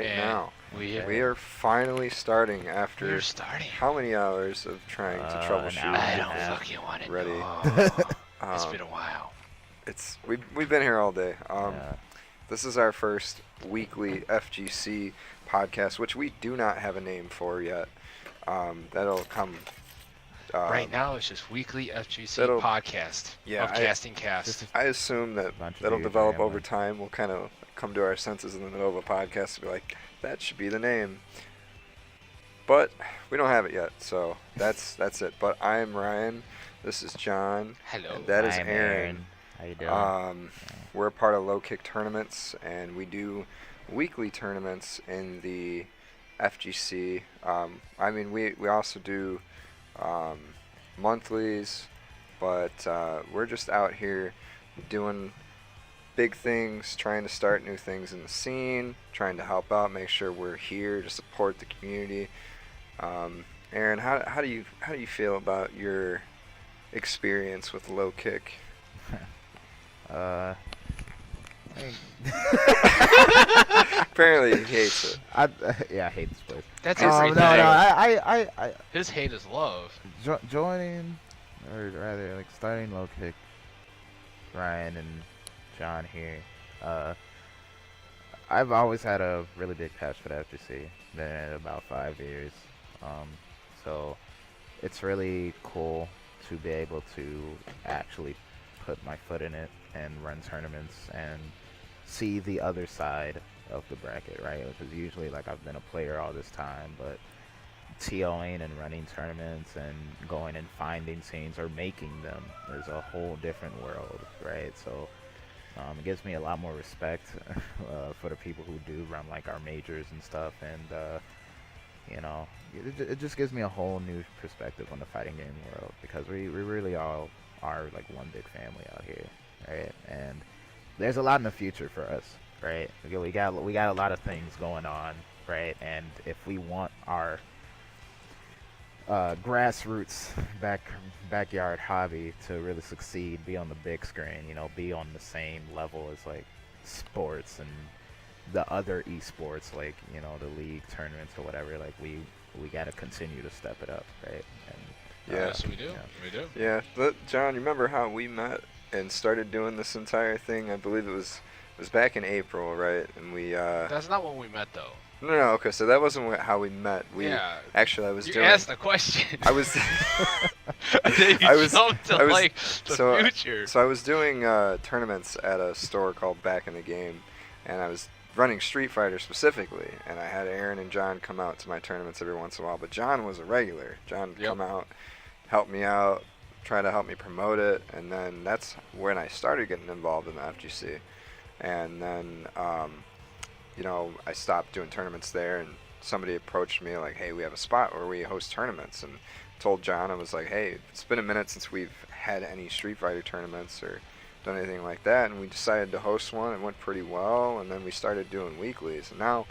right now. We are finally starting after We're starting. how many hours of trying to troubleshoot? I don't fucking want to ready. know. It's been a while. We've been here all day. Yeah. This is our first weekly FGC podcast, which we do not have a name for yet. That'll come. Right now, it's just weekly FGC that'll- podcast Yeah, of Casting Cast. Just I assume that Bunch of that'll dudes develop over rambling. time. We'll kind of come to our senses in the middle of a podcast and be like, that should be the name. But we don't have it yet, so that's it. But I'm Ryan. This is John. Hello. And that is I'm Aaron. How you doing? We're a part of Lowkick tournaments, and we do weekly tournaments in the FGC. We also do monthlies, but we're just out here doing big things, trying to start new things in the scene, trying to help out, make sure we're here to support the community. Aaron, how do you feel about your experience with Lowkick? Apparently he hates it. I hate this place. That's No, everything. I His hate is love. joining, or rather, like starting Lowkick. Ryan and John here. I've always had a really big passion for the FGC. Been in it about 5 years. So it's really cool to be able to actually put my foot in it and run tournaments and see the other side of the bracket, right? Because usually, like, I've been a player all this time, but TOing and running tournaments and going and finding scenes or making them is a whole different world, right? So it gives me a lot more respect for the people who do run like our majors and stuff, and it just gives me a whole new perspective on the fighting game world, because we really all are like one big family out here, right? And there's a lot in the future for us, right? We got a lot of things going on, right? And if we want our grassroots backyard hobby to really succeed, be on the big screen, be on the same level as like sports and the other esports, like the league tournaments or whatever, like we got to continue to step it up, right? And Yes, we do. Yeah. We do. Yeah, John, you remember how we met and started doing this entire thing? I believe it was back in April, right? And we That's not when we met, though. no, okay, so that wasn't how we met. Yeah. Actually, I was You doing. asked the question. I was. Then you I was- jumped to I was- like the so- future. So I was doing tournaments at a store called Back in the Game, and I was running Street Fighter specifically, and I had Aaron and John come out to my tournaments every once in a while. But John was a regular. John would come out, help me out, try to help me promote it, and then that's when I started getting involved in the FGC. And then, I stopped doing tournaments there, and somebody approached me like, hey, we have a spot where we host tournaments, and told John, I was like, hey, it's been a minute since we've had any Street Fighter tournaments or done anything like that, and we decided to host one. It went pretty well, and then we started doing weeklies, and now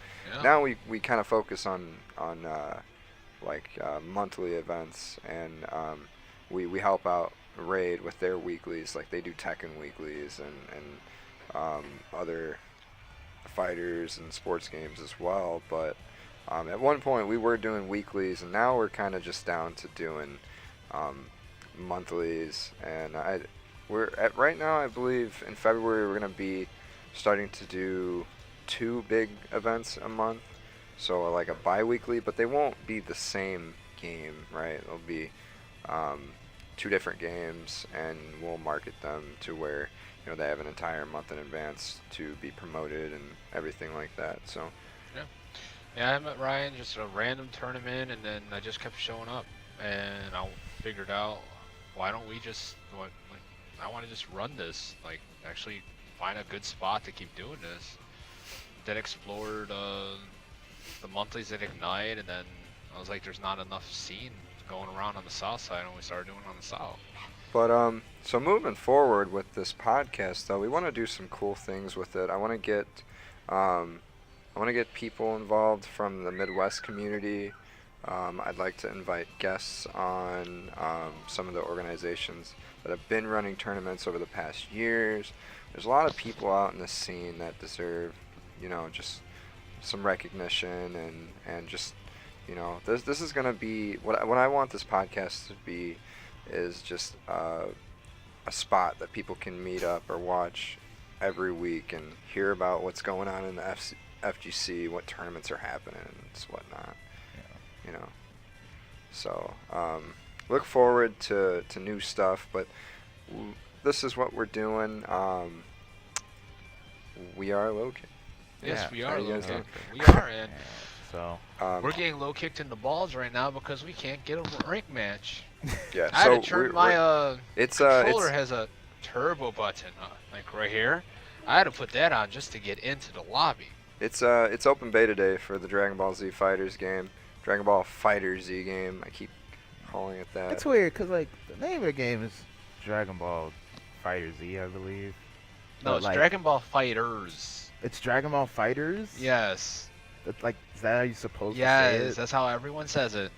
we kind of focus on monthly events, and we help out Raid with their weeklies, like they do Tekken weeklies and other fighters and sports games as well. But at one point we were doing weeklies, and now we're kind of just down to doing monthlies. And right now, I believe in February we're going to be starting to do 2 big events a month, so like a bi-weekly, but they won't be the same game, right? It'll be 2 different games, and we'll market them to where they have an entire month in advance to be promoted and everything like that. So Yeah, I met Ryan just at a random tournament, and then I just kept showing up, and I figured out, why don't we just I want to just run this, like actually find a good spot to keep doing this. Then explored the monthlies at Ignite, and then I was like, there's not enough scene going around on the south side, and we started doing it on the south. But so moving forward with this podcast, though, we want to do some cool things with it. I want to get people involved from the Midwest community. I'd like to invite guests on some of the organizations that have been running tournaments over the past years. There's a lot of people out in the scene that deserve, just some recognition and just, you know, this is gonna be what I want this podcast to be, is just a spot that people can meet up or watch every week and hear about what's going on in the FGC, what tournaments are happening and whatnot. You know, so look forward to new stuff, but this is what we're doing. We are Lowkick. Yes, we are How you guys Lowkick. doing? We are, and So we're getting low kicked in the balls right now because we can't get a rank match. Yeah, I so had to turn my controller has a turbo button like right here. I had to put that on just to get into the lobby. It's open beta day for the Dragon Ball Z Fighters game, Dragon Ball Fighter Z game. I keep calling it that. it's weird because like the name of the game is Dragon Ball Fighter Z, I believe. No, But, it's like, Dragon Ball Fighters. It's Dragon Ball Fighters. Yes. Like, is that how you supposed to say Yes, it? that's how everyone says it.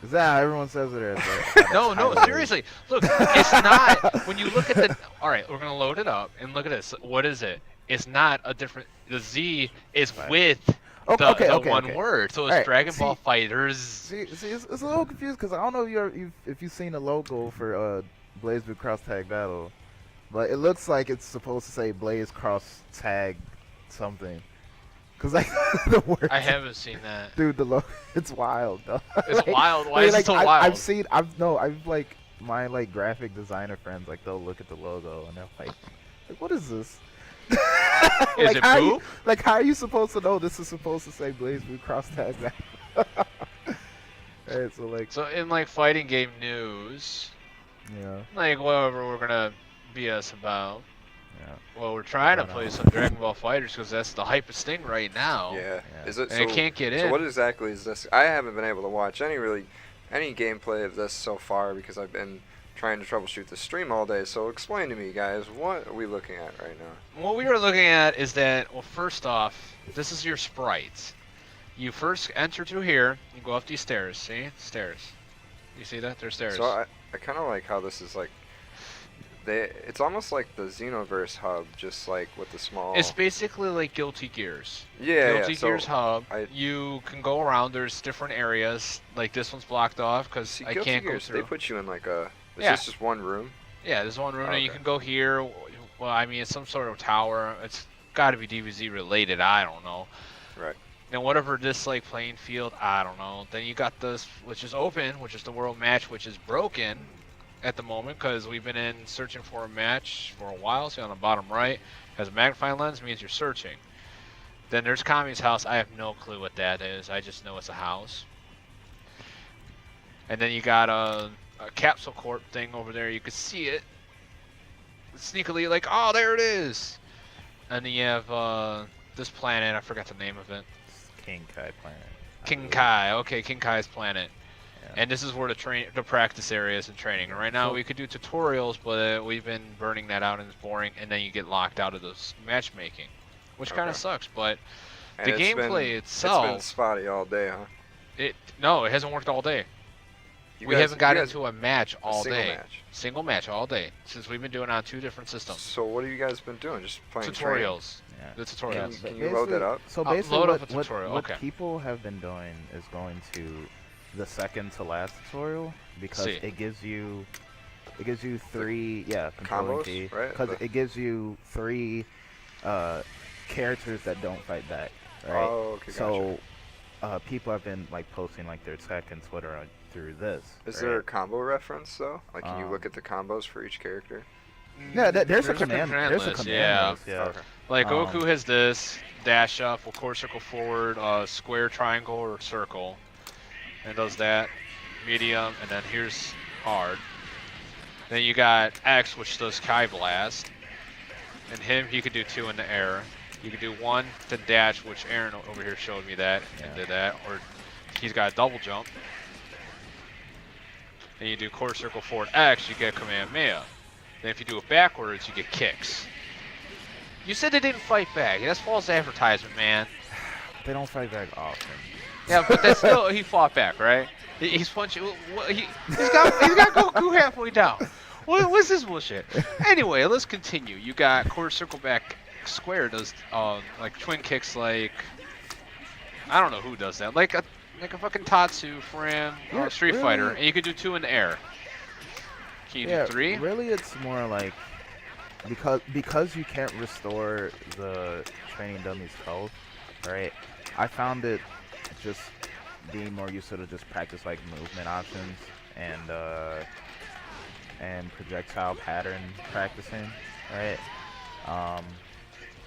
Is that how everyone says it? Or is that No, how no, it is? seriously. Look, it's not. When you look at the. All right, we're gonna load it up and look at this. What is it? It's not a different. The Z is Right. with Okay, the okay, one okay. word, so it's Alright, Dragon see- Ball Fighters. See, it's a little confused because I don't know if you've seen the logo for Blaze Blue Cross Tag Battle, but it looks like it's supposed to say Blaze Cross Tag something. Cause like the word. I haven't seen that. Dude, the logo, it's wild. Though. It's wild. Why like, is it so wild? I've like my like graphic designer friends, like they'll look at the logo and they're like what is this? Is like, it how poop? Like how are you supposed to know this is supposed to say Blaze Blue Cross Tag Battle? Alright, so like So in like fighting game news, yeah. like whatever we're gonna BS about. Yeah. Well, we're trying to I don't play know. some Dragon Ball Fighters because that's the hypest thing right now. Yeah. Yeah. Is it? And it can't get in. So what exactly is this? I haven't been able to watch any gameplay of this so far because I've been trying to troubleshoot the stream all day. So explain to me, guys, what are we looking at right now? What we were looking at is that, well, first off, this is your sprites. You first enter through here, you go up these stairs, see? Stairs. You see that? There's stairs. So I kind of like how this is like, it's almost like the Xenoverse hub, just like with the small. It's basically like Guilty Gears. Yeah, Guilty yeah. So Gears hub. I- You can go around. There's different areas. Like this one's blocked off because see, I Guilty can't Gears, go through. they put you in like a. Is Yeah. this just one room? Yeah, there's one room, and you Okay. can go here. Well, I mean, it's some sort of tower. It's got to be DBZ related. I don't know. Right. And whatever this like playing field, I don't know. Then you got this, which is open, which is the world match, which is broken at the moment because we've been in searching for a match for a while. See on the bottom right, has a magnifying lens, means you're searching. Then there's Kami's house. I have no clue what that is. I just know it's a house. And then you got a capsule corp thing over there. You can see it sneakily, like, oh, there it is. And then you have this planet. I forgot the name of it. King Kai planet. King Kai. Okay, King Kai's planet. Yeah. And this is where the practice areas and training. And right now So- we could do tutorials, but we've been burning that out and it's boring. And then you get locked out of those matchmaking, which kind of Okay. sucks. But And the it's been- gameplay It's been itself, spotty all day, huh? it hasn't worked all day. You We guys- haven't got you guys- into a match all single day. match. Single match all day since we've been doing it on 2 different systems. So what have you guys been doing? Just playing training? Tutorials. Yeah. The tutorials. but Can you load that basically- up? So I'll basically, load up what, a tutorial, what okay. people have been doing is going to the second to last tutorial because See. it gives you 3 controlling Combos, key right? because it gives you 3 characters that don't fight back. Right. Oh, okay, So people have been like posting like their tech and Twitter through this. Is right? there a combo reference though? Like, can you look Um, at the combos for each character? Yeah, there's a There's command. There's a list, command yeah. list, yeah. Okay. Like Um, Goku has this dash up, will core circle forward, square, triangle, or circle, and does that. Medium, and then here's hard. Then you got X, which does Kai Blast, and him he could do 2 in the air. You could do 1 to dash, which Aaron over here showed me that and Yeah. did that, or he's got a double jump. Then you do core circle forward X, you get Kamehameha. Then if you do it backwards, you get kicks. You said they didn't fight back. That's false advertisement, man. They don't fight back often. Yeah, but that's still he fought back, right? He's punching. He's got Goku halfway down. What's this bullshit? Anyway, let's continue. You got quarter circle back Square does like twin kicks like I don't know who does that. Like a fucking Tatsu from Street Fighter, and you could do 2 in the air. Can you do 3? Really, it's more like because you can't restore the training dummy's health, right? I found it just being more useful to just practice like movement options and projectile pattern practicing, right?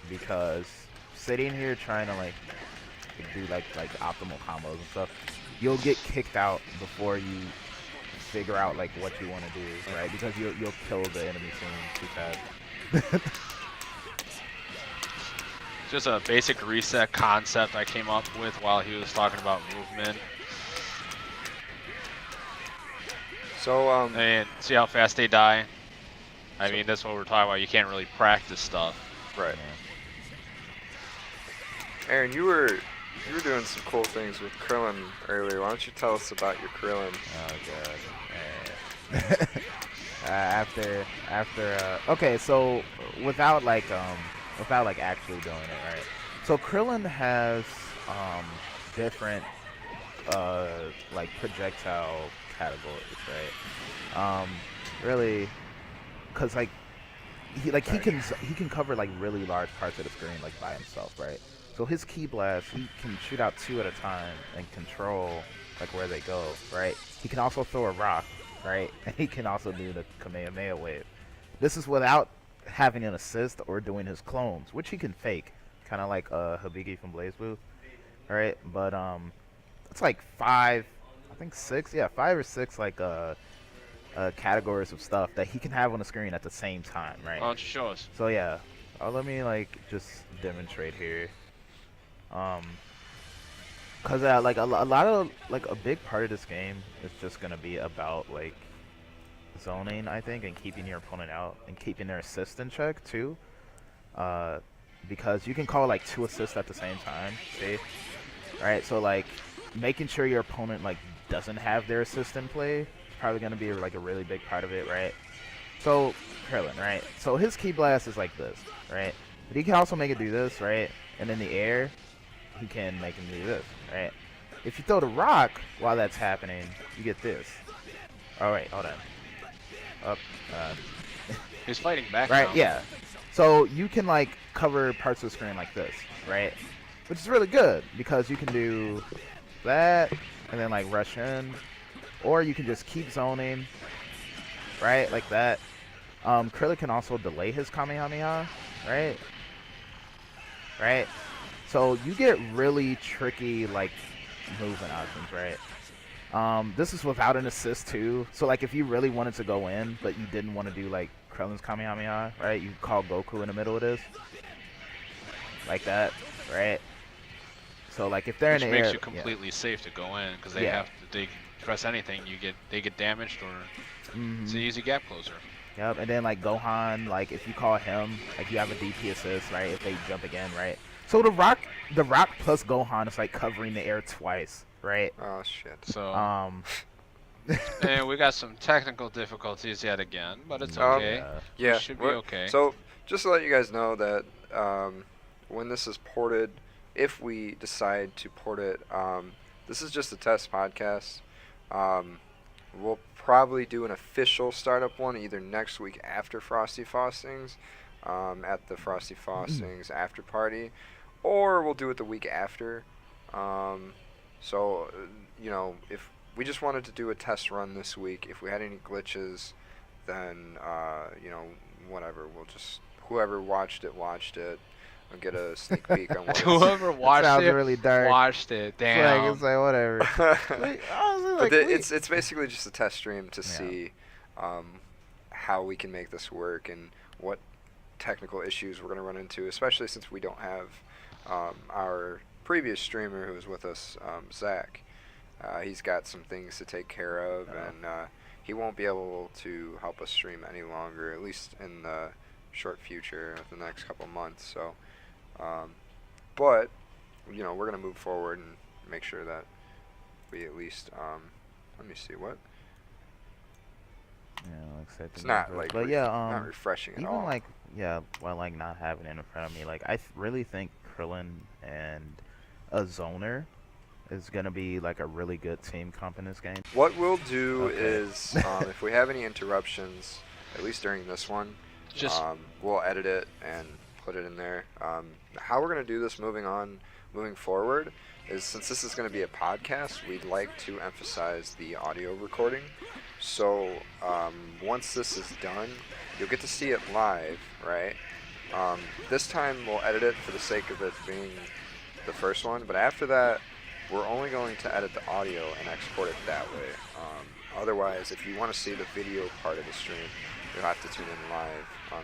Because sitting here trying to like do like optimal combos and stuff, you'll get kicked out before you figure out like what you want to do, right? Because you'll kill the enemy team too fast. Just a basic reset concept I came up with while he was talking about movement. So And see how fast they die. I mean, that's what we're talking about. You can't really practice stuff. right. Aaron, you were doing some cool things with Krillin earlier. Why don't you tell us about your Krillin? Oh god. Okay, so without actually doing it, right? So Krillin has different like projectile categories, right? Really, cause like he can cover like really large parts of the screen like by himself, right? So his key blast, he can shoot out 2 at a time and control like where they go, right? He can also throw a rock, right? And he can also do the Kamehameha wave. This is without having an assist or doing his clones, which he can fake, kind of like Hibiki from BlazBlue, right? But it's like 5 or 6 like categories of stuff that he can have on the screen at the same time, right? Why don't you show us? So yeah, let me like just demonstrate here. Cause like a lot of like a big part of this game is just gonna be about like zoning, I think, and keeping your opponent out and keeping their assist in check too. Because you can call like 2 assists at the same time. See, all right? So like making sure your opponent like doesn't have their assist in play is probably gonna be like a really big part of it, right? So Krillin, right? So his key blast is like this, right? But he can also make it do this, right? And in the air, he can make him do this, right? If you throw the rock while that's happening, you get this. All right, hold on. Up. He's fighting back. Right, now. yeah. So you can like cover parts of the screen like this, right? Which is really good because you can do that and then like rush in, or you can just keep zoning, right, like that. Krillin can also delay his Kamehameha, right? Right? So you get really tricky like movement options, right? This is without an assist too. So like if you really wanted to go in, but you didn't want to do like Krillin's Kamehameha, right? You call Goku in the middle of this, like that, right? So like if they're Which in the air, makes you completely safe to go in because they have to. They press anything, they get damaged or it's an easy gap closer. Yep, and then like Gohan, like if you call him, like you have a DP assist, right? If they jump again, right? So the rock plus Gohan is like covering the air twice, right? Oh shit. So and we got some technical difficulties yet again, but it's okay. Yeah, it should be okay. So just to let you guys know that when this is ported, if we decide to port it, this is just a test podcast. We'll probably do an official startup one either next week after Frosty Faustings, at the Frosty Faustings after party, or we'll do it the week after. So, if we just wanted to do a test run this week, if we had any glitches, then, whatever, whoever watched it, I'll get a sneak peek on what Whoever watched it, really dark. watched it. Damn. It's like whatever. But it's basically just a test stream to see how we can make this work and what technical issues we're going to run into, especially since we don't have our previous streamer who was with us, Zach. He's got some things to take care of, and he won't be able to help us stream any longer, at least in the short future, the next couple months. So, but we're going to move forward and make sure that we at least, let me see, what? like I said, It's not like but not refreshing at even all. like while like not having it in front of me, like I really think Krillin and a zoner is gonna be like a really good team comp in this game. What we'll do Okay. is, if we have any interruptions, at least during this one, Just we'll edit it and put it in there. How we're going to do this moving forward, is since this is going to be a podcast, we'd like to emphasize the audio recording. So once this is done, you'll get to see it live, right? This time we'll edit it for the sake of it being the first one, but after that, we're only going to edit the audio and export it that way. Otherwise, if you want to see the video part of the stream, you'll have to tune in live on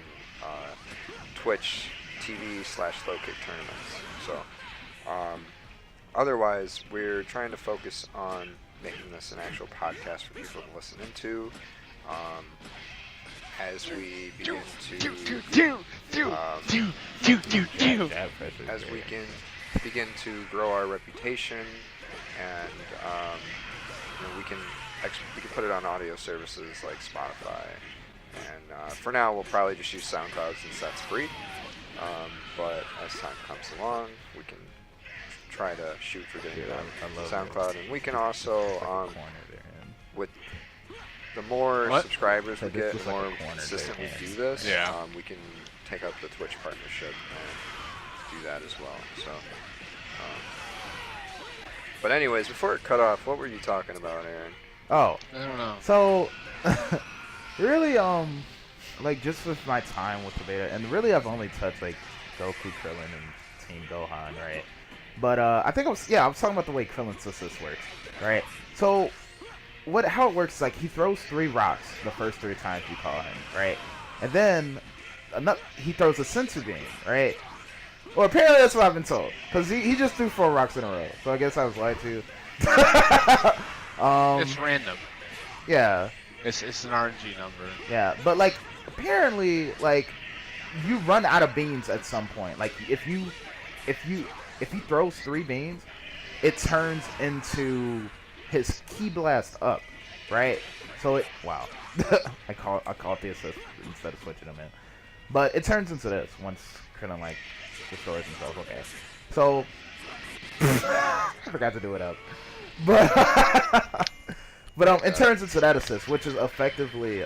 Twitch TV/Lowkick tournaments. So, otherwise, we're trying to focus on making this an actual podcast for people to listen into. As we begin to grow our reputation, and we can put it on audio services like Spotify. And for now, we'll probably just use SoundCloud since that's free. But as time comes along, we can try to shoot for getting it on SoundCloud, and we can also with the more subscribers we get, the more consistent we do this, we can take up the Twitch partnership and do that as well. So, but anyways, before it cut off, what were you talking about, Aaron? Oh, I don't know. So, really, like just with my time with the beta, and really I've only touched like Goku, Krillin, and Team Gohan, right? But I think I was talking about the way Krillin's assist works, right? So, how it works is like he throws 3 rocks the first 3 times you call him, right? And then he throws a sensu beam, right? Well, apparently that's what I've been told, because he just threw 4 rocks in a row. So I guess I was lied to. It's random. Yeah. It's an RNG number. Yeah, but like apparently like you run out of beans at some point. Like if he throws 3 beans, it turns into his Ki Blast up, right? So I call it the assist instead of switching him in. But it turns into this once Krillin like destroys himself. Okay. So I forgot to do it up. But it turns into that assist, which is effectively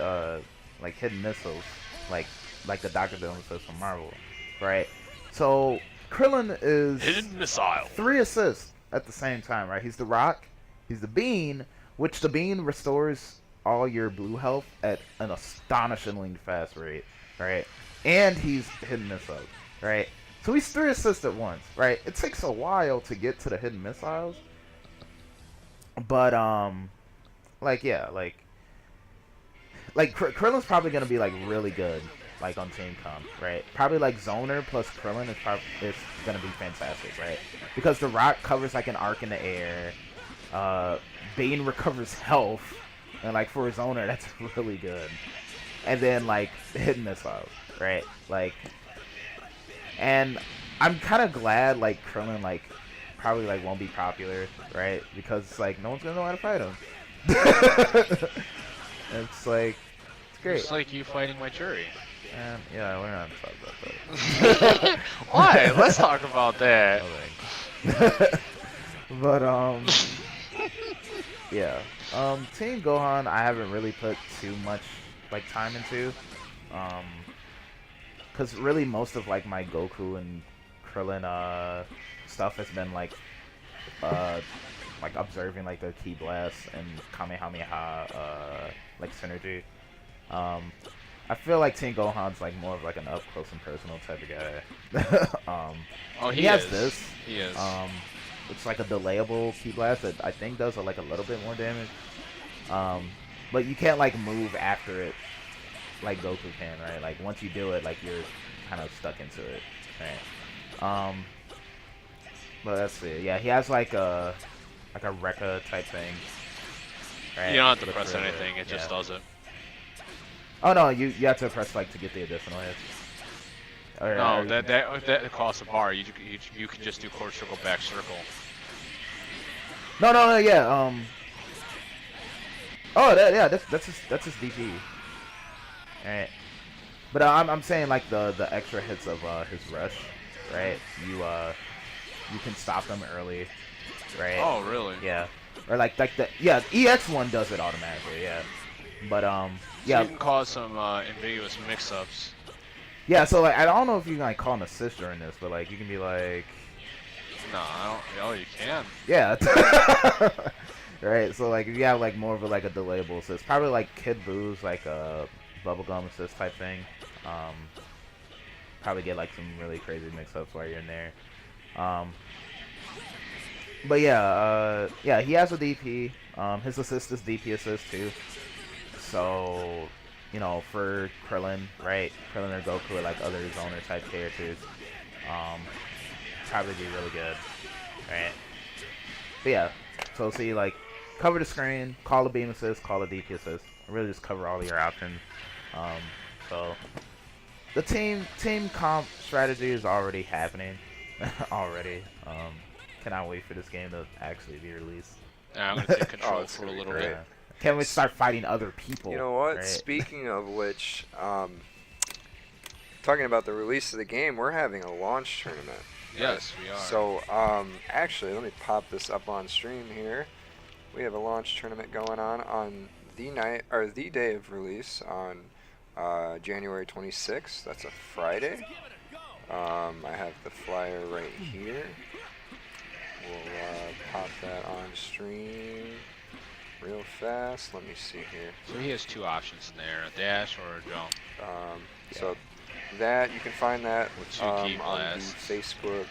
like hidden missiles, like the Dr. Doom assist from Marvel, right? So Krillin is hidden missile. 3 assists at the same time, right? He's the rock, he's the bean, which the bean restores all your blue health at an astonishingly fast rate, right? And he's hidden missiles, right? So he's 3 assists at once, right? It takes a while to get to the hidden missiles, but Krillin's probably gonna be like really good, like on team comp, right? Probably like Zoner plus Krillin is gonna be fantastic, right? Because the rock covers like an arc in the air, Bane recovers health, and like for a Zoner that's really good. And then like hidden missiles, right? Like, and I'm kind of glad like Krillin like probably like won't be popular, right? Because like no one's gonna know how to fight him. It's like it's great. It's like you fighting my jury. Yeah, we're not talking about that. Why? Let's talk about that. But yeah. Team Gohan, I haven't really put too much like time into, because really most of like my Goku and Krillin stuff has been like observing like their Ki Blast and Kamehameha like synergy. I feel like Team Gohan's like more of like an up close and personal type of guy. He has this. He is. It's like a delayable Ki Blast that I think does like a little bit more damage. But you can't like move after it like Goku can, right? Like once you do it, like you're kind of stuck into it, right? But let's see. Yeah, he has like a Rekka type thing. Right? You don't have to press anything; it just does it. Oh no, you have to press like to get the additional hits. No, that costs a bar. You can just do quarter circle, back circle. No, yeah. Oh, that's his DP. right? But I'm saying like the extra hits of his rush, right? You can stop them early, right? Oh, really? Yeah. Or like the EX one does it automatically, yeah. But So yeah, you can cause some ambiguous mix-ups. yeah. So like I don't know if you can like call an assist during this, but like you can be like, No, I don't. Oh, you can. yeah. Right. So like if you have like more of like a delayable assist, probably like Kid Boo's like a bubblegum assist type thing. Um, Probably get like some really crazy mix-ups while you're in there. But yeah, yeah, he has a DP. His assist is DP assist too. So, you know, for Krillin, right? Krillin or Goku or like other zoner type characters, um, probably be really good, right? But yeah, so see, like, cover the screen, call a beam assist, call a DP assist. Really just cover all your options. So the team comp strategy is already happening, already. Cannot wait for this game to actually be released. I'm gonna take control it's for a gonna be little great. bit. Can't wait to start fighting other people. You know what? Right? Speaking of which, talking about the release of the game, we're having a launch tournament. Yes, we are. So, actually, let me pop this up on stream here. We have a launch tournament going on the night or the day of release on January 26th. That's a Friday. I have the flyer right here. We'll pop that on stream real fast. Let me see here. So he has two options in there: a dash or a jump. So that you can find that With two key on the blasts. Facebook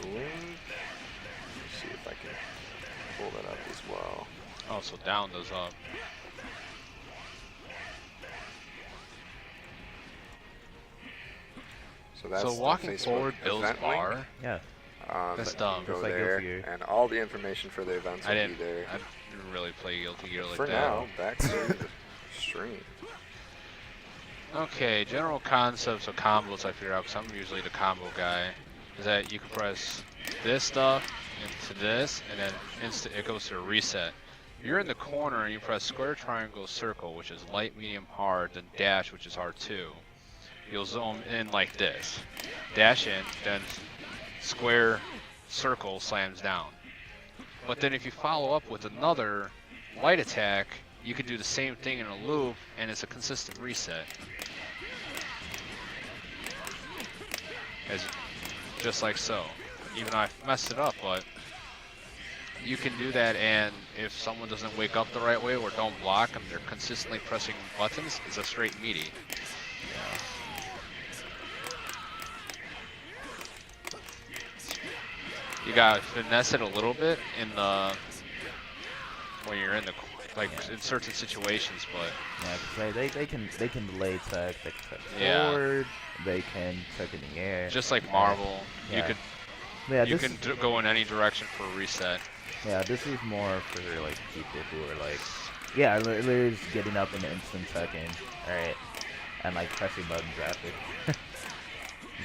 link. Let me see if I can pull that up as well. Oh, so down goes up. So that's So the walking Facebook forward builds event bar. link. Yeah. That's You dumb. can go Just like there, Guilty Gear. and all the information for the events will I be didn't. there. I didn't really play Guilty Gear like For that. now, back to the stream. Okay, general concepts of combos I figured out, because I'm usually the combo guy, is that you can press this stuff into this, and then it goes to a reset. You're in the corner and you press square, triangle, circle, which is light, medium, hard, then dash, which is hard too. You'll zoom in like this. Dash in, then square, circle slams down. But then if you follow up with another light attack, you can do the same thing in a loop, and it's a consistent reset. Just like so. Even though I messed it up, but you can do that, and if someone doesn't wake up the right way or don't block and they're consistently pressing buttons, it's a straight meaty. You gotta finesse it a little bit in the when you're in the in certain situations, but Yeah, 'cause they can delay tech, they can tech Yeah. forward, they can tech in the air. just like Marvel, Yeah. you could Yeah, you this can go in any direction for a reset. yeah, this is more for like people who are like, yeah, they're just getting up and instant teching, right, and like pressing buttons after.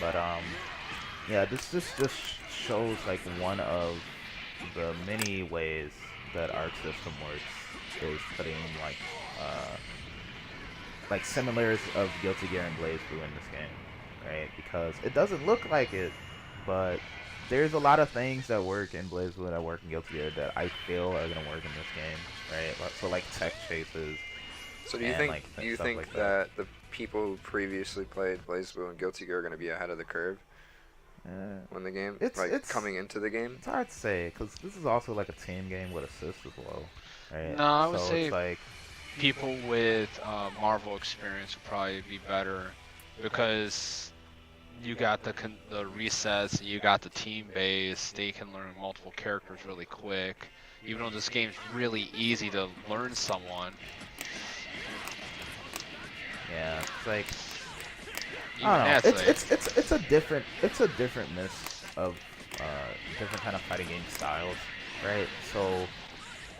But yeah, this just shows like one of the many ways that our system works is putting like similars of Guilty Gear and BlazBlue in this game, right? Because it doesn't look like it, but there's a lot of things that work in BlazBlue that work in Guilty Gear that I feel are gonna work in this game, right? So like tech chases. So do you And, think like, do you stuff think like that the people who previously played BlazBlue and Guilty Gear are going to be ahead of the curve when the game, It's coming into the game? It's hard to say because this is also like a team game with assists as well, right? No, I would so say it's like people with Marvel experience would probably be better because you got the resets, you got the team base, they can learn multiple characters really quick. Even though this game's really easy to learn someone. yeah, it's like Even I don't know. that's It's a different mix of different kind of fighting game styles, right? So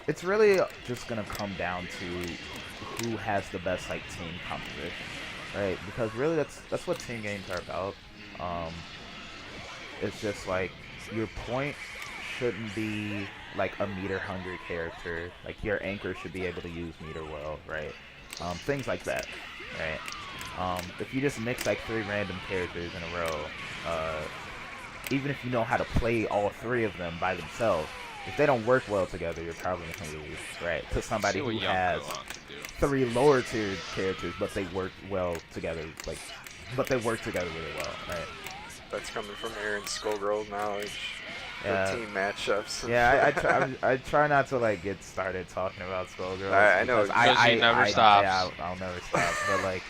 it's really just gonna come down to who has the best like team composition, right? Because really that's what team games are about. It's just like your point shouldn't be like a meter hungry character. Like your anchor should be able to use meter well, right? Things like that. right? If you just mix like 3 random characters in a row, even if you know how to play all 3 of them by themselves, if they don't work well together, you're probably gonna lose, right? To somebody See what who young has Gohan can do. 3 lower tiered characters, but they work well together, but they work together really well, right? That's coming from Aaron's Skullgirl knowledge Yeah. for team matchups. Yeah, I try not to like get started talking about Skullgirls. I know, because because he never stops. Yeah, I'll never stop. But like,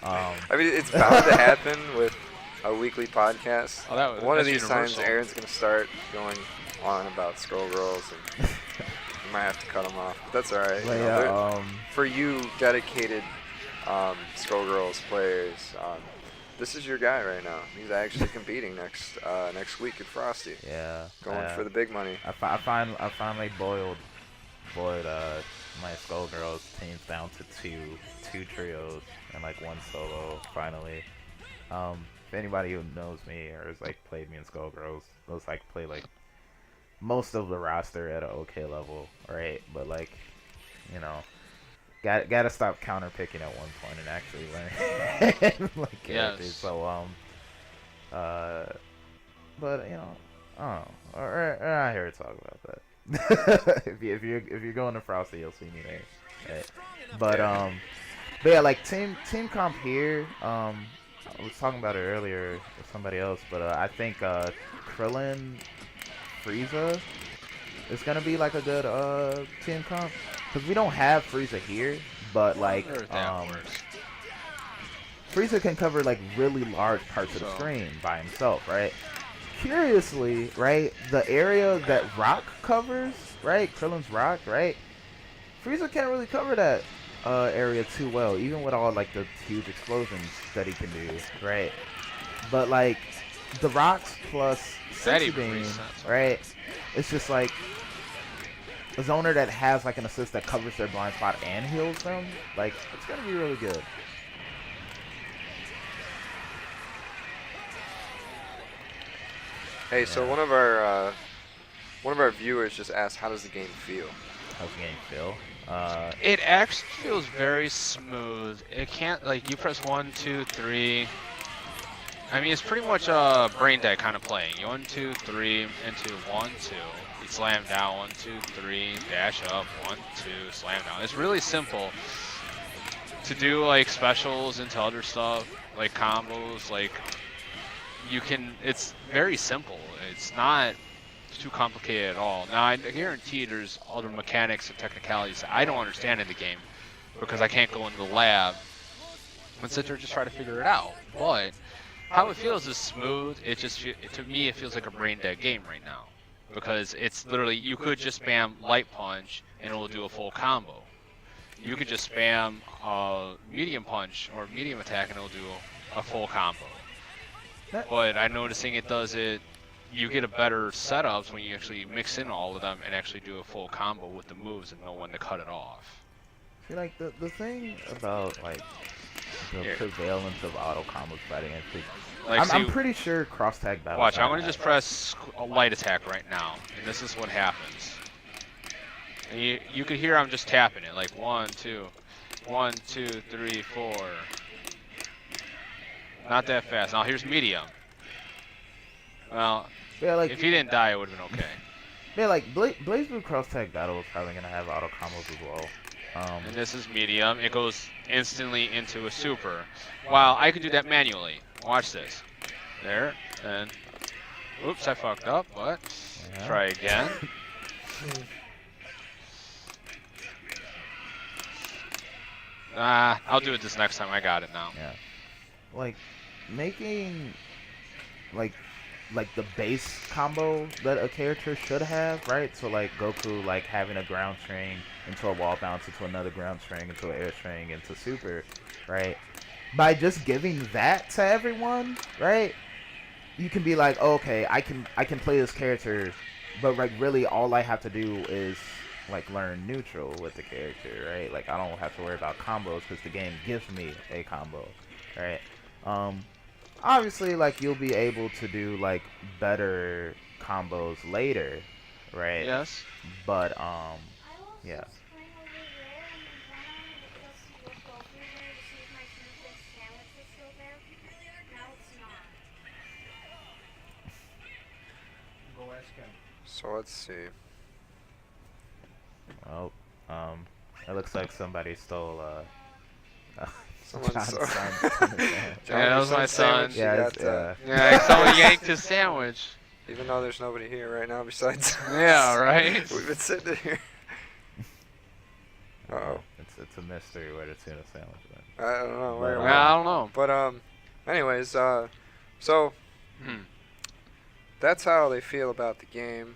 I mean, it's bound to happen with a weekly podcast. Oh, One of that's these times, universal. Aaron's going to start going on about Skullgirls, and you might have to cut him off. But that's all right. but You know, yeah, for you dedicated Skullgirls players, this is your guy right now. He's actually competing next week at Frosty. yeah, Going for the big money. I finally boiled my Skullgirls teams down to two trios and like 1 solo finally. If anybody who knows me or has like played me in Skullgirls, those like play like most of the roster at an okay level, right? But like, you know, gotta stop counter picking at one point and actually learn like characters. Yes. So but you know, I don't know. We're not here to talk about that. if you're going to Frosty, you'll see me there. Right? But yeah, like team comp here. I was talking about it earlier with somebody else, but I think Krillin Frieza is gonna be like a good team comp because we don't have Frieza here, but like Frieza can cover like really large parts of the screen by himself, right? Curiously, right, the area that Rock covers, right, Krillin's Rock, right, Frieza can't really cover that area too well, even with all like the huge explosions that he can do, right? But like the rocks plus Sensu Beam, right? It's just like a zoner that has like an assist that covers their blind spot and heals them. Like it's gonna be really good. Hey, so one of our viewers just asked, how does the game feel? How's the game feel? It actually feels very smooth. It can't, like, you press 1, 2, 3. I mean, it's pretty much a brain dead kind of playing. You 1, 2, 3 into 1, 2. You slam down 1, 2, 3, dash up 1, 2, slam down. It's really simple to do like specials into other stuff, like combos. Like you can. It's very simple. It's not too complicated at all. Now I guarantee there's other mechanics and technicalities that I don't understand in the game because I can't go into the lab and sit there and just try to figure it out. But how it feels is smooth. It just to me it feels like a brain dead game right now because it's literally you could just spam light punch and it will do a full combo. You could just spam medium punch or medium attack and it will do a full combo. But I'm noticing it does it. You get a better setups when you actually mix in all of them and actually do a full combo with the moves and know when to cut it off. See, like the thing about like the prevalence of auto combos fighting, I'm pretty sure cross tag battles. Watch, I'm gonna just press a light attack right now, and this is what happens. And you could hear I'm just tapping it, like 1, 2, 1, 2, 3, 4. Not that fast. Now here's medium. Well, yeah, like if he didn't die, it would have been okay. Yeah, like Blaze Blue cross tag battle is probably gonna have auto combos as well. And this is medium. It goes instantly into a super. Wow, I could do that manually. Watch this. There, and oops, I fucked up. But try again. I'll do it this next time. I got it now. Yeah, like making like the base combo that a character should have, right? So like Goku like having a ground string into a wall bounce into another ground string into an air string into super, right? By just giving that to everyone, right? You can be like, oh, okay, I can play this character, but like really all I have to do is like learn neutral with the character, right? Like I don't have to worry about combos because the game gives me a combo, right? Obviously, like you'll be able to do like better combos later, right? Yes. But yeah. So let's see. Well, it looks like somebody stole Someone John's stole- son's John, Yeah, that your was my son's son. sandwich, Yeah, you it's, got, Yeah, someone yanked his sandwich. even though there's nobody here right now besides us. Yeah, right? We've been sitting here. Uh-oh. It's a mystery where the tuna sandwich went. I don't know where it But, went. I don't know. But anyways, so Hmm. that's how they feel about the game.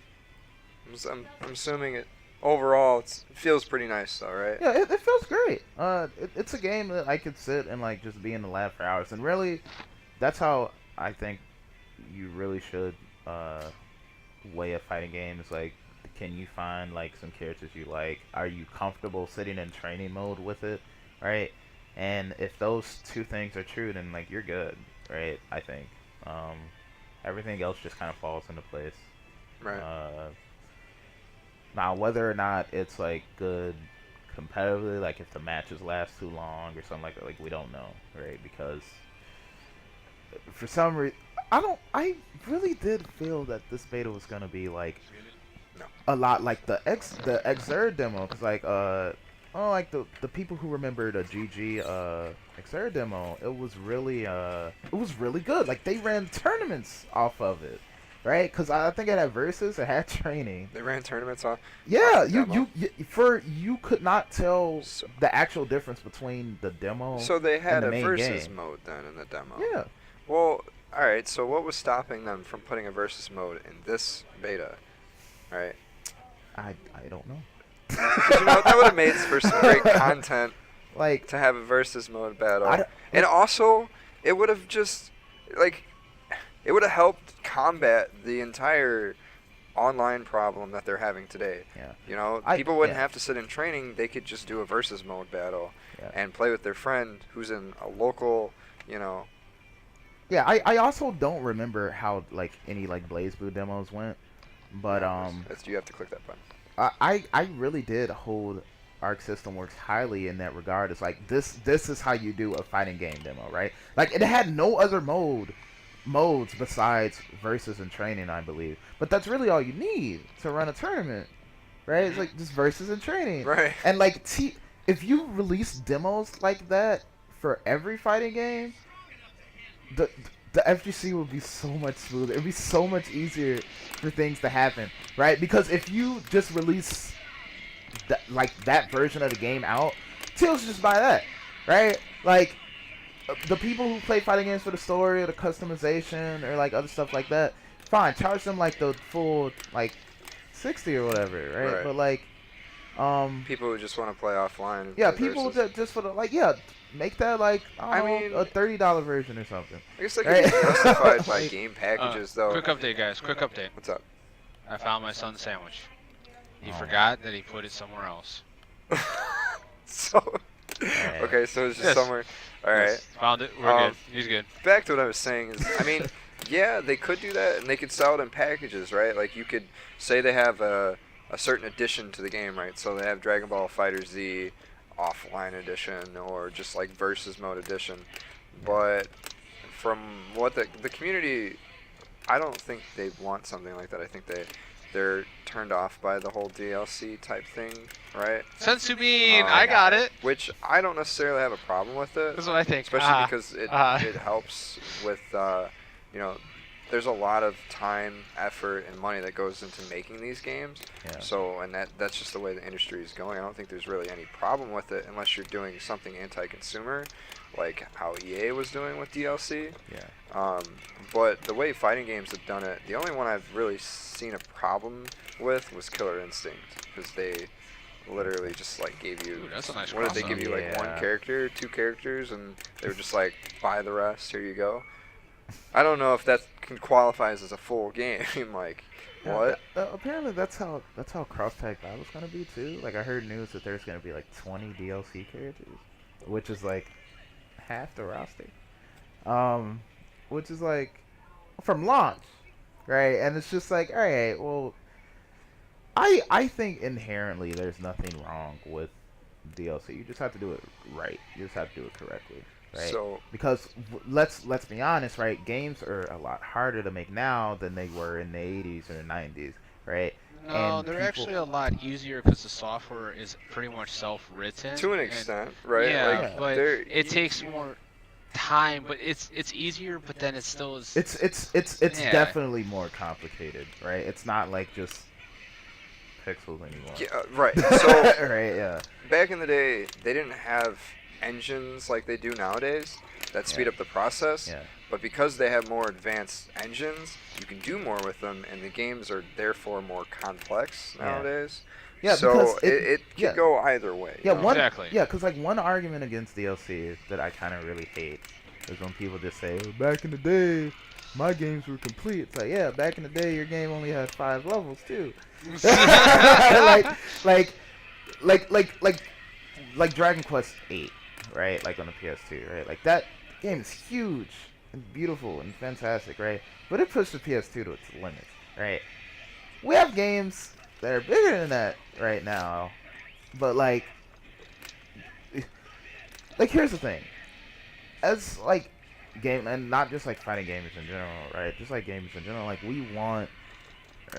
I'm assuming it overall it feels pretty nice though, right? Yeah, it feels great. It's a game that I could sit and like just be in the lab for hours, and really, that's how I think you really should weigh a fighting game. Is like, can you find like some characters you like? Are you comfortable sitting in training mode with it, right? And if those two things are true, then like you're good, right? I think. Everything else just kind of falls into place. Right. Now, whether or not it's like good competitively, like if the matches last too long or something like that, like we don't know, right? Because for some reason, I really did feel that this beta was gonna be like No. a lot like the Xrd demo, cause like like the people who remember the GG Xrd demo, it was really good. Like they ran tournaments off of it. Right, because I think it had versus, it had training. They ran tournaments on. Yeah, on the demo. you could not tell So- the actual difference between the demo. So they had the a main versus game. mode then in the demo. Yeah, Well, all right. So what was stopping them from putting a versus mode in this beta? All right. I don't know. 'Cause, that would have made for some great content Like to have a versus mode battle, I don't- and also it would have just it would have helped combat the entire online problem that they're having today. Yeah. People wouldn't yeah. have to sit in training; they could just do a versus mode battle Yeah. and play with their friend who's in a local, Yeah, I also don't remember how like any like Blaze Blue demos went, but you have to click that button. I really did hold Arc System Works highly in that regard. It's like this is how you do a fighting game demo, right? Like it had no other modes besides versus and training, I believe. But that's really all you need to run a tournament, right? It's like just versus and training. Right. And like if you release demos like that for every fighting game, the FGC would be so much smoother. It'd be so much easier for things to happen, right? Because if you just release that version of the game out, teams just buy that, right? Like the people who play fighting games for the story or the customization or like other stuff like that, fine, charge them like the full like 60 or whatever, right? Right. But like People who just want to play offline. And yeah, play people versus. just for the make that like I don't know, a $30 version or something. I guess they could Right. be justified by Like- game packages, though. Quick update, guys. Quick update. What's up? I found my son's sandwich. He Oh. forgot that he put it somewhere else. So, Yeah. okay, so it's just Yes. somewhere. All right. Yes, found it. We're good. He's good. Back to what I was saying is, I mean, yeah, they could do that, and they could sell it in packages, right? Like you could say they have a certain addition to the game, right? So they have Dragon Ball Fighter Z offline edition, or just like versus mode edition. But from what the community, I don't think they want something like that. I think they're turned off by the whole DLC type thing, right? Sensu Bean, Oh, I got it. Which I don't necessarily have a problem with it. That's what I think. Especially because it ah. it helps with there's a lot of time, effort, and money that goes into making these games. Yeah. So and that's just the way the industry is going. I don't think there's really any problem with it unless you're doing something anti-consumer, like how EA was doing with DLC. Yeah. But the way fighting games have done it, the only one I've really seen a problem with was Killer Instinct, because they literally just like gave you. Ooh, that's a nice what did they give you, like crossover. one Yeah. character, two characters, and they were just like, buy the rest. Here you go. I don't know if that qualifies as a full game. Like, Yeah, what? apparently that's how cross tag battle's gonna be too. Like I heard news that there's gonna be like 20 DLC characters, which is like half the roster. Which is like from launch, right? And it's just like, all right, well, I think inherently there's nothing wrong with DLC. You just have to do it right. You just have to do it correctly. Right? So Because let's be honest, right? Games are a lot harder to make now than they were in the 80s or 90s, right? No, And they're people, actually a lot easier because the software is pretty much self-written. To an and- extent, right? Yeah, Like Yeah. but there, it takes more time, but it's easier, but then it still is. it's Yeah. definitely more complicated, right? It's not like just pixels anymore. Yeah, right. So Right, yeah. back in the day, they didn't have engines like they do nowadays that speed Yeah. up the process. Yeah. But because they have more advanced engines, you can do more with them, and the games are therefore more complex Yeah. nowadays. Yeah, so because it could yeah. go either way. Yeah, you know? one Exactly. yeah, cuz like one argument against DLC that I kind of really hate is when people just say, oh, back in the day, my games were complete. It's like, yeah, back in the day your game only had 5 levels too. like like like Dragon Quest 8, right? Like on the PS2, right? Like that game is huge and beautiful and fantastic, right? But it pushed the PS2 to its limits, right? We have games that are bigger than that right now, but like here's the thing. As like game, and not just like fighting games in general, right? Just like games in general, like we want,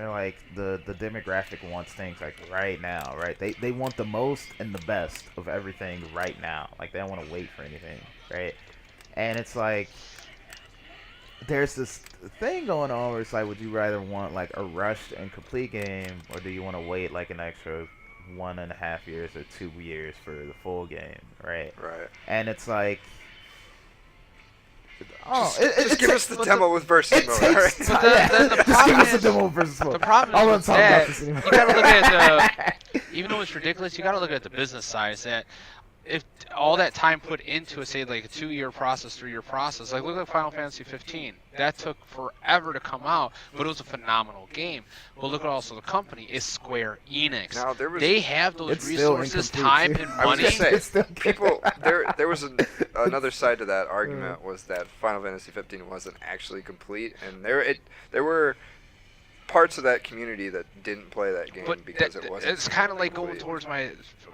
or like the demographic wants things like right now, right? They want the most and the best of everything right now. Like they don't want to wait for anything, right? And it's like there's this thing going on where it's like, would you rather want like a rushed and complete game, or do you want to wait like an extra 1.5 years or 2 years for the full game, right? Right. And it's like, Just give us the demo with versus it mode. takes Alright? time. Yeah, Then the just give problem us the is- demo versus mode. The problem I is want with to talk about that, this anymore. you gotta look at even though it's ridiculous, you gotta look at the business side. Is that if all that time put into it, say like a 2-year process, 3-year process, like look at Final Fantasy 15. That took forever to come out, but it was a phenomenal game. But look at also the company is Square Enix. Now, there was- They have those It's still resources, incomplete, time, too. and I was money. gonna say, It's still- people there was another side to that argument was that Final Fantasy 15 wasn't actually complete, and there were parts of that community that didn't play that game But because it wasn't. it's kind of like going complete. towards my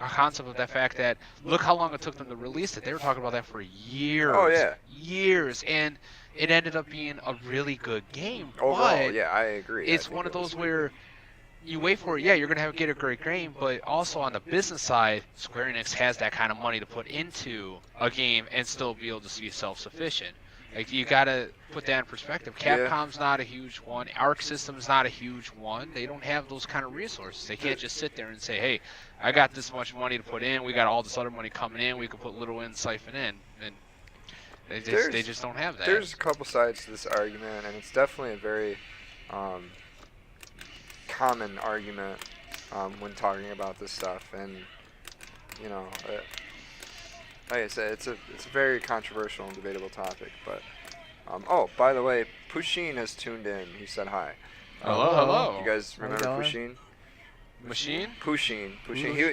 concept of that fact that look how long it took them to release it. They were talking about that for years. Oh, yeah. Years, and it ended up being a really good game. Overall, but yeah, I agree. I it's think one of it was those where you wait for it. Yeah, you're gonna get a great game, but also on the business side, Square Enix has that kind of money to put into a game and still be able to be self-sufficient. Like you gotta put that in perspective. Yeah. Capcom's not a huge one. Arc System's not a huge one. They don't have those kind of resources. They can't just sit there and say, "Hey, I got this much money to put in. We got all this other money coming in. We can put little in, siphon in." And they just don't have that. There's a couple sides to this argument, and it's definitely a very common argument when talking about this stuff. And you know, like I said, it's a very controversial and debatable topic. But oh, by the way, Pusheen has tuned in. He said hi. Hello, hello. You guys How you remember doing? Pusheen? Machine? Pusheen.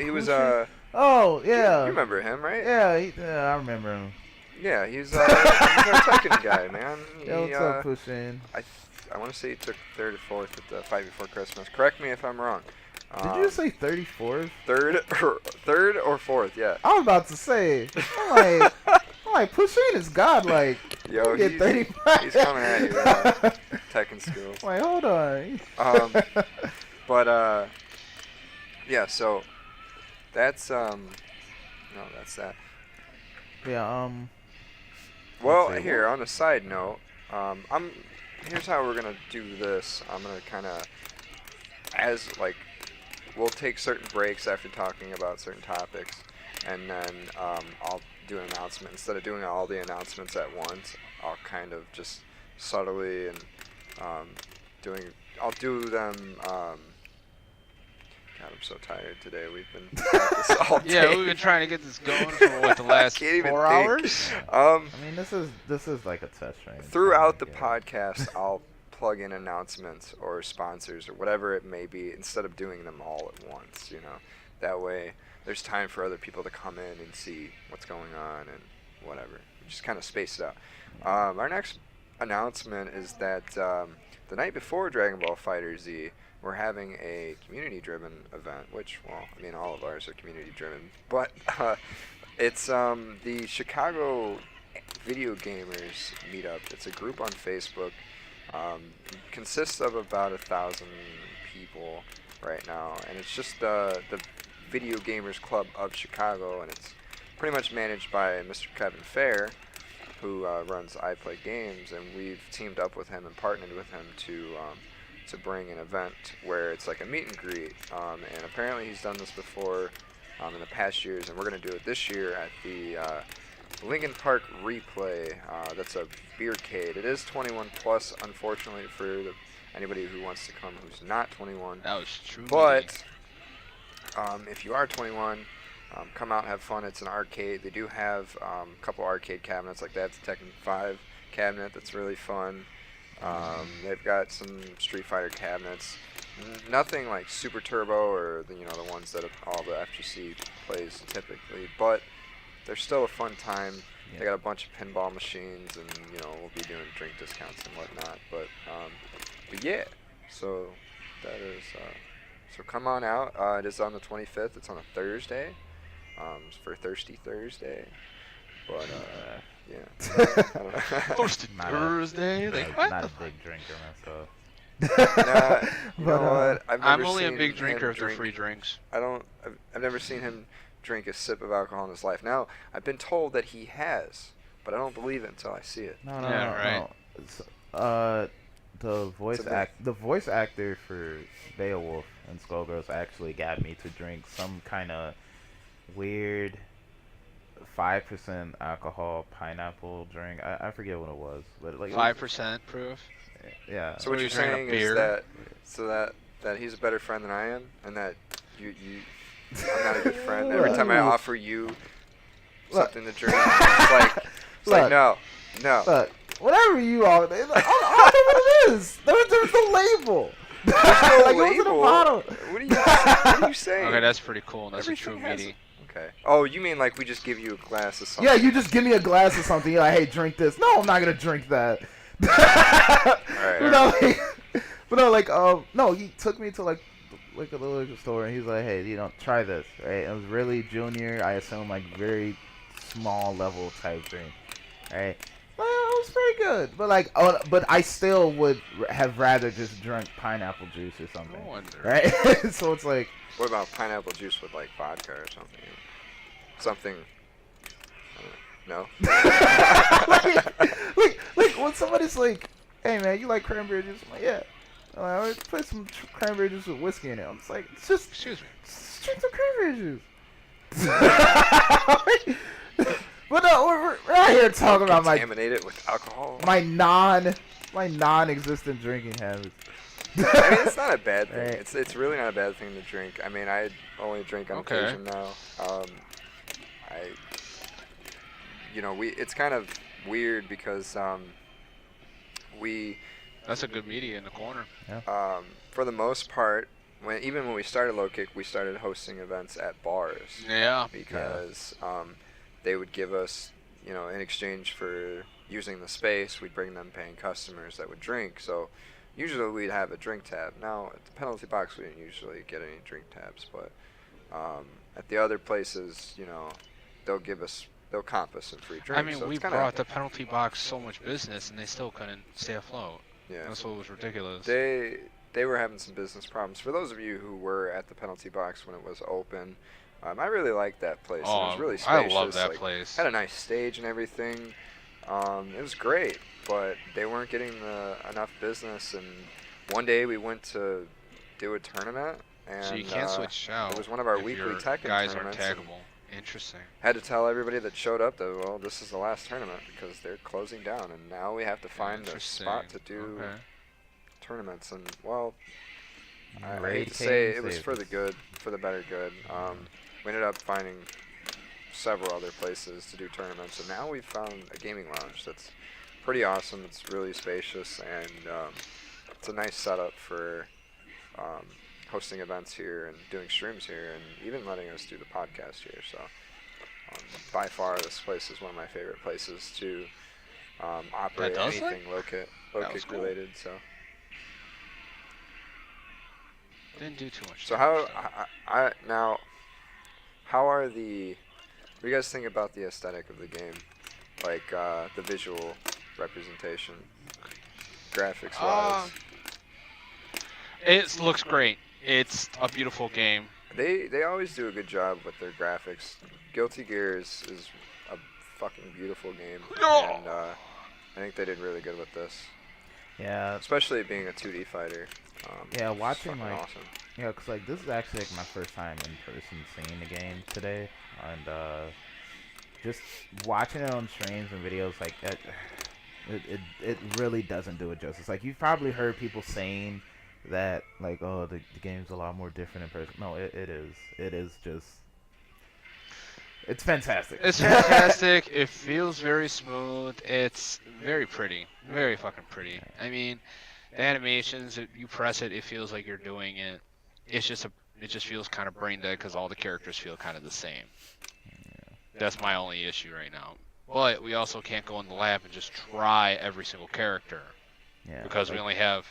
He was Pusheen? Oh yeah. You remember him, right? Yeah, I remember him. Yeah, he's our Tekken guy, man. Yeah, what's up, Pusheen? I want to say he took 3rd or 4th at the Fight Before Christmas. Correct me if I'm wrong. Did you just say 34th? third or 4th? Yeah. I was about to say. I'm like Pusheen is godlike. Yo, Get 35. he's coming at you. Tekken skills. Like, hold on. But yeah. So that's no, that's that. Yeah. Well, Let's see, here on a side note, here's how we're gonna do this. I'm gonna kind of, we'll take certain breaks after talking about certain topics, and then I'll do an announcement. Instead of doing all the announcements at once, I'll kind of just subtly and I'll do them. God, I'm so tired today. We've been at this all day. Yeah, we've been trying to get this going for what the last Can't even 4 think. hours. I mean, this is like a test train. Throughout the Yeah. podcast, I'll plug in announcements or sponsors or whatever it may be instead of doing them all at once, you know. That way there's time for other people to come in and see what's going on and whatever. Just kind of space it out. Our next announcement is that the night before Dragon Ball FighterZ, we're having a community-driven event, which, well, I mean, all of ours are community-driven, but it's the Chicago Video Gamers Meetup. It's a group on Facebook. Consists of about 1,000 people right now, and it's just the Video Gamers Club of Chicago, and it's pretty much managed by Mr. Kevin Fair, who runs I Play Games, and we've teamed up with him and partnered with him to bring an event where it's like a meet and greet, and apparently he's done this before in the past years, and we're going to do it this year at the Lincoln Park Replay. That's a beercade. It is 21 plus, unfortunately, for anybody who wants to come who's not 21. That was true. But if you are 21, come out and have fun. It's an arcade. They do have a couple arcade cabinets like that. It's a Tekken 5 cabinet that's really fun. They've got some Street Fighter cabinets. Nothing like Super Turbo or the ones that all the FGC plays typically, but they're still a fun time. They got a bunch of pinball machines, and we'll be doing drink discounts and whatnot. But yeah, so that is so come on out. It is on the 25th. It's on a Thursday. It's for Thirsty Thursday. But yeah. I don't know. Thirsty Thursday. Like, what? Not a big drinker myself. Nah, you know what? I'm only a big drinker if they're free drinks. I've never seen him drink a sip of alcohol in his life. Now, I've been told that he has, but I don't believe it until I see it. No, right. It's, the voice actor for Beowulf and Skullgirls actually got me to drink some kind of weird 5% alcohol pineapple drink. I forget what it was, but like 5% proof. Yeah. So what you're saying is that he's a better friend than I am, and that I'm not a good friend. Every time I offer you something to drink, it's like no. Look, whatever you are, I don't know what it is. There's no label. There's no Like, label. It was in a bottle. What are you saying? Okay, that's pretty cool. That's Everything a true has meaty. Okay. Oh, you mean like we just give you a glass of something? Yeah, you just give me a glass of something. You're like, hey, drink this. No, I'm not gonna drink that. Alright. No, he took me to like a little liquor store, and he's like, hey, try this, right? It was really junior, I assume, like very small level type drink, right? Well, it was pretty good, but I still would have rather just drunk pineapple juice or something, No wonder. right? So it's like, What about pineapple juice with like vodka or something? Something. No. like when somebody's like, hey man, you like cranberry juice? I'm like, yeah. I would put some cranberry juice with whiskey in it. I'm just like, Excuse me. just drink some cranberry juice. But no, we're out here talking about Contaminate it with alcohol. my non-existent drinking habits. I mean, it's not a bad thing. Right. It's really not a bad thing to drink. I mean, I only drink on occasion now. It's kind of weird because That's a good media in the corner. for the most part, even when we started Lowkick, we started hosting events at bars. Yeah. Because they would give us, in exchange for using the space, we'd bring them paying customers that would drink. So usually we'd have a drink tab. Now, at the penalty box, we didn't usually get any drink tabs, but at the other places, they'll comp us some free drinks. I mean, so we it's kinda, brought the penalty box so much business, and they still couldn't stay afloat. Yeah. That's what was ridiculous. They were having some business problems. For those of you who were at the penalty box when it was open, I really liked that place. It was really spacious. I love that place. Had a nice stage and everything. It was great, but they weren't getting enough business. And one day we went to do a tournament, and So you can't switch out. it was one of our if weekly your Tekken guys are tournaments. and taggable. Interesting. Had to tell everybody that showed up that, well, this is the last tournament because they're closing down, and now we have to find a spot to do Okay. tournaments. And well, I Ray hate to say Kane it was for the saves. good, for the better good. We ended up finding several other places to do tournaments, and now we've found a gaming lounge that's pretty awesome. It's really spacious, and it's a nice setup for hosting events here and doing streams here, and even letting us do the podcast here. So by far, this place is one of my favorite places to operate does it? anything That was Lowkick cool. related. So. Didn't do too much. So damage, though. how are what do you guys think about the aesthetic of the game? Like the visual representation, graphics wise? It looks great. It's a beautiful game. They always do a good job with their graphics. Guilty Gear is a fucking beautiful game, and I think they did really good with this. Yeah. Especially it being a 2D fighter. Yeah, watching fucking like, awesome. yeah, cause like this is actually like my first time in person seeing the game today, and just watching it on streams and videos like that, it really doesn't do it justice. Like you've probably heard people saying that like, oh, the game's a lot more different in person. No, it is. It is just. It's fantastic. It's fantastic. It feels very smooth. It's very pretty. Very fucking pretty. I mean, the animations, you press it, it feels like you're doing it. It just feels kind of brain dead because all the characters feel kind of the same. That's my only issue right now. But we also can't go in the lab and just try every single character. Yeah, because we only have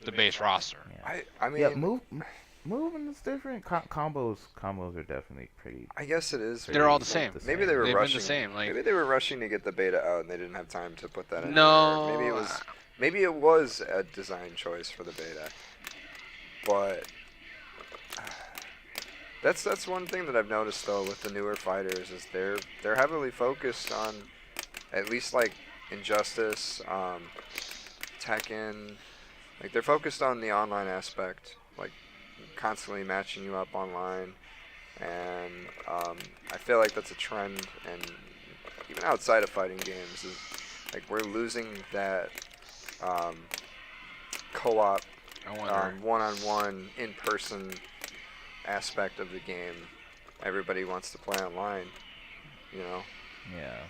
the base roster. Yeah. I mean, yeah, moving is different. Combos are definitely pretty. I guess it is. They're all the same. Maybe they were They've rushing. been the same. Like, maybe they were rushing to get the beta out and they didn't have time to put that in. No. There. Maybe it was a design choice for the beta. But that's one thing that I've noticed though with the newer fighters is they're heavily focused on, at least like Injustice, Tekken, like they're focused on the online aspect, like constantly matching you up online, and I feel like that's a trend, and even outside of fighting games, is like we're losing that co-op, one-on-one, in-person aspect of the game. Everybody wants to play online, you know. Yeah.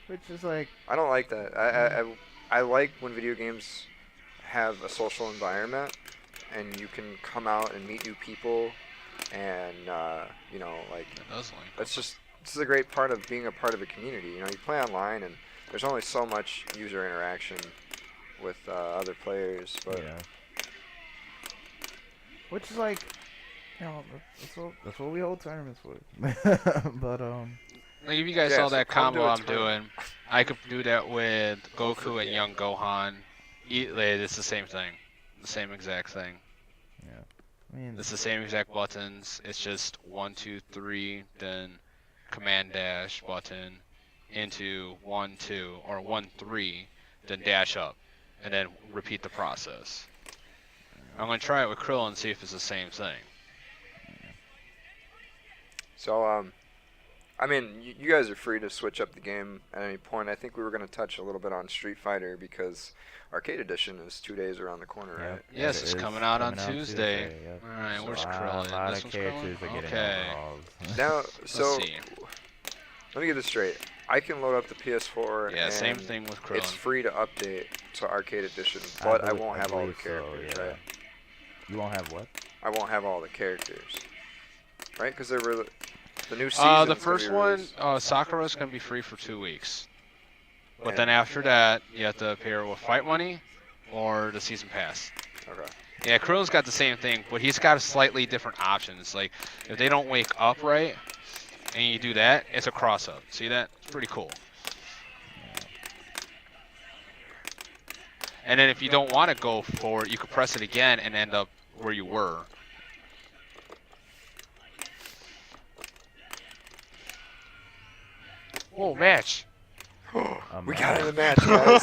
Which is like, I don't like that. I like when video games have a social environment and you can come out and meet new people, and you know, like that's just, this is a great part of being a part of a community. You know, you play online and there's only so much user interaction with other players, but yeah. Which is like, you know, that's what we hold tournaments for. But like if you guys saw that combo I'm doing, I could do that with Goku and Young Gohan. It's the same thing, the same exact thing. Yeah, I mean, it's the same exact buttons. It's just 1, 2, 3, then command dash button into 1, 2 or 1, 3, then dash up, and then repeat the process. I'm gonna try it with Krill and see if it's the same thing. So I mean, you guys are free to switch up the game at any point. I think we were going to touch a little bit on Street Fighter because Arcade Edition is 2 days around the corner, right? Yes, it's coming out on Tuesday. Yep. All right, where's A Krillin? lot This of one's characters Krillin? are getting Okay. involved. Now, so Let's see. let me get this straight. I can load up the PS4. Yeah, and same thing with Krillin. It's free to update to Arcade Edition, but I won't have all the characters, so, yeah. right? You won't have what? I won't have all the characters, right? Because they're really, the new season. The first one, Sakura's gonna be free for 2 weeks, but then after that, you have to pay her with fight money or the season pass. Okay. Yeah, Krillin's got the same thing, but he's got a slightly different options. Like if they don't wake up right, and you do that, it's a cross up. See that? It's pretty cool. And then if you don't want to go forward, you could press it again and end up where you were. Whoa, match! We got in the match, guys.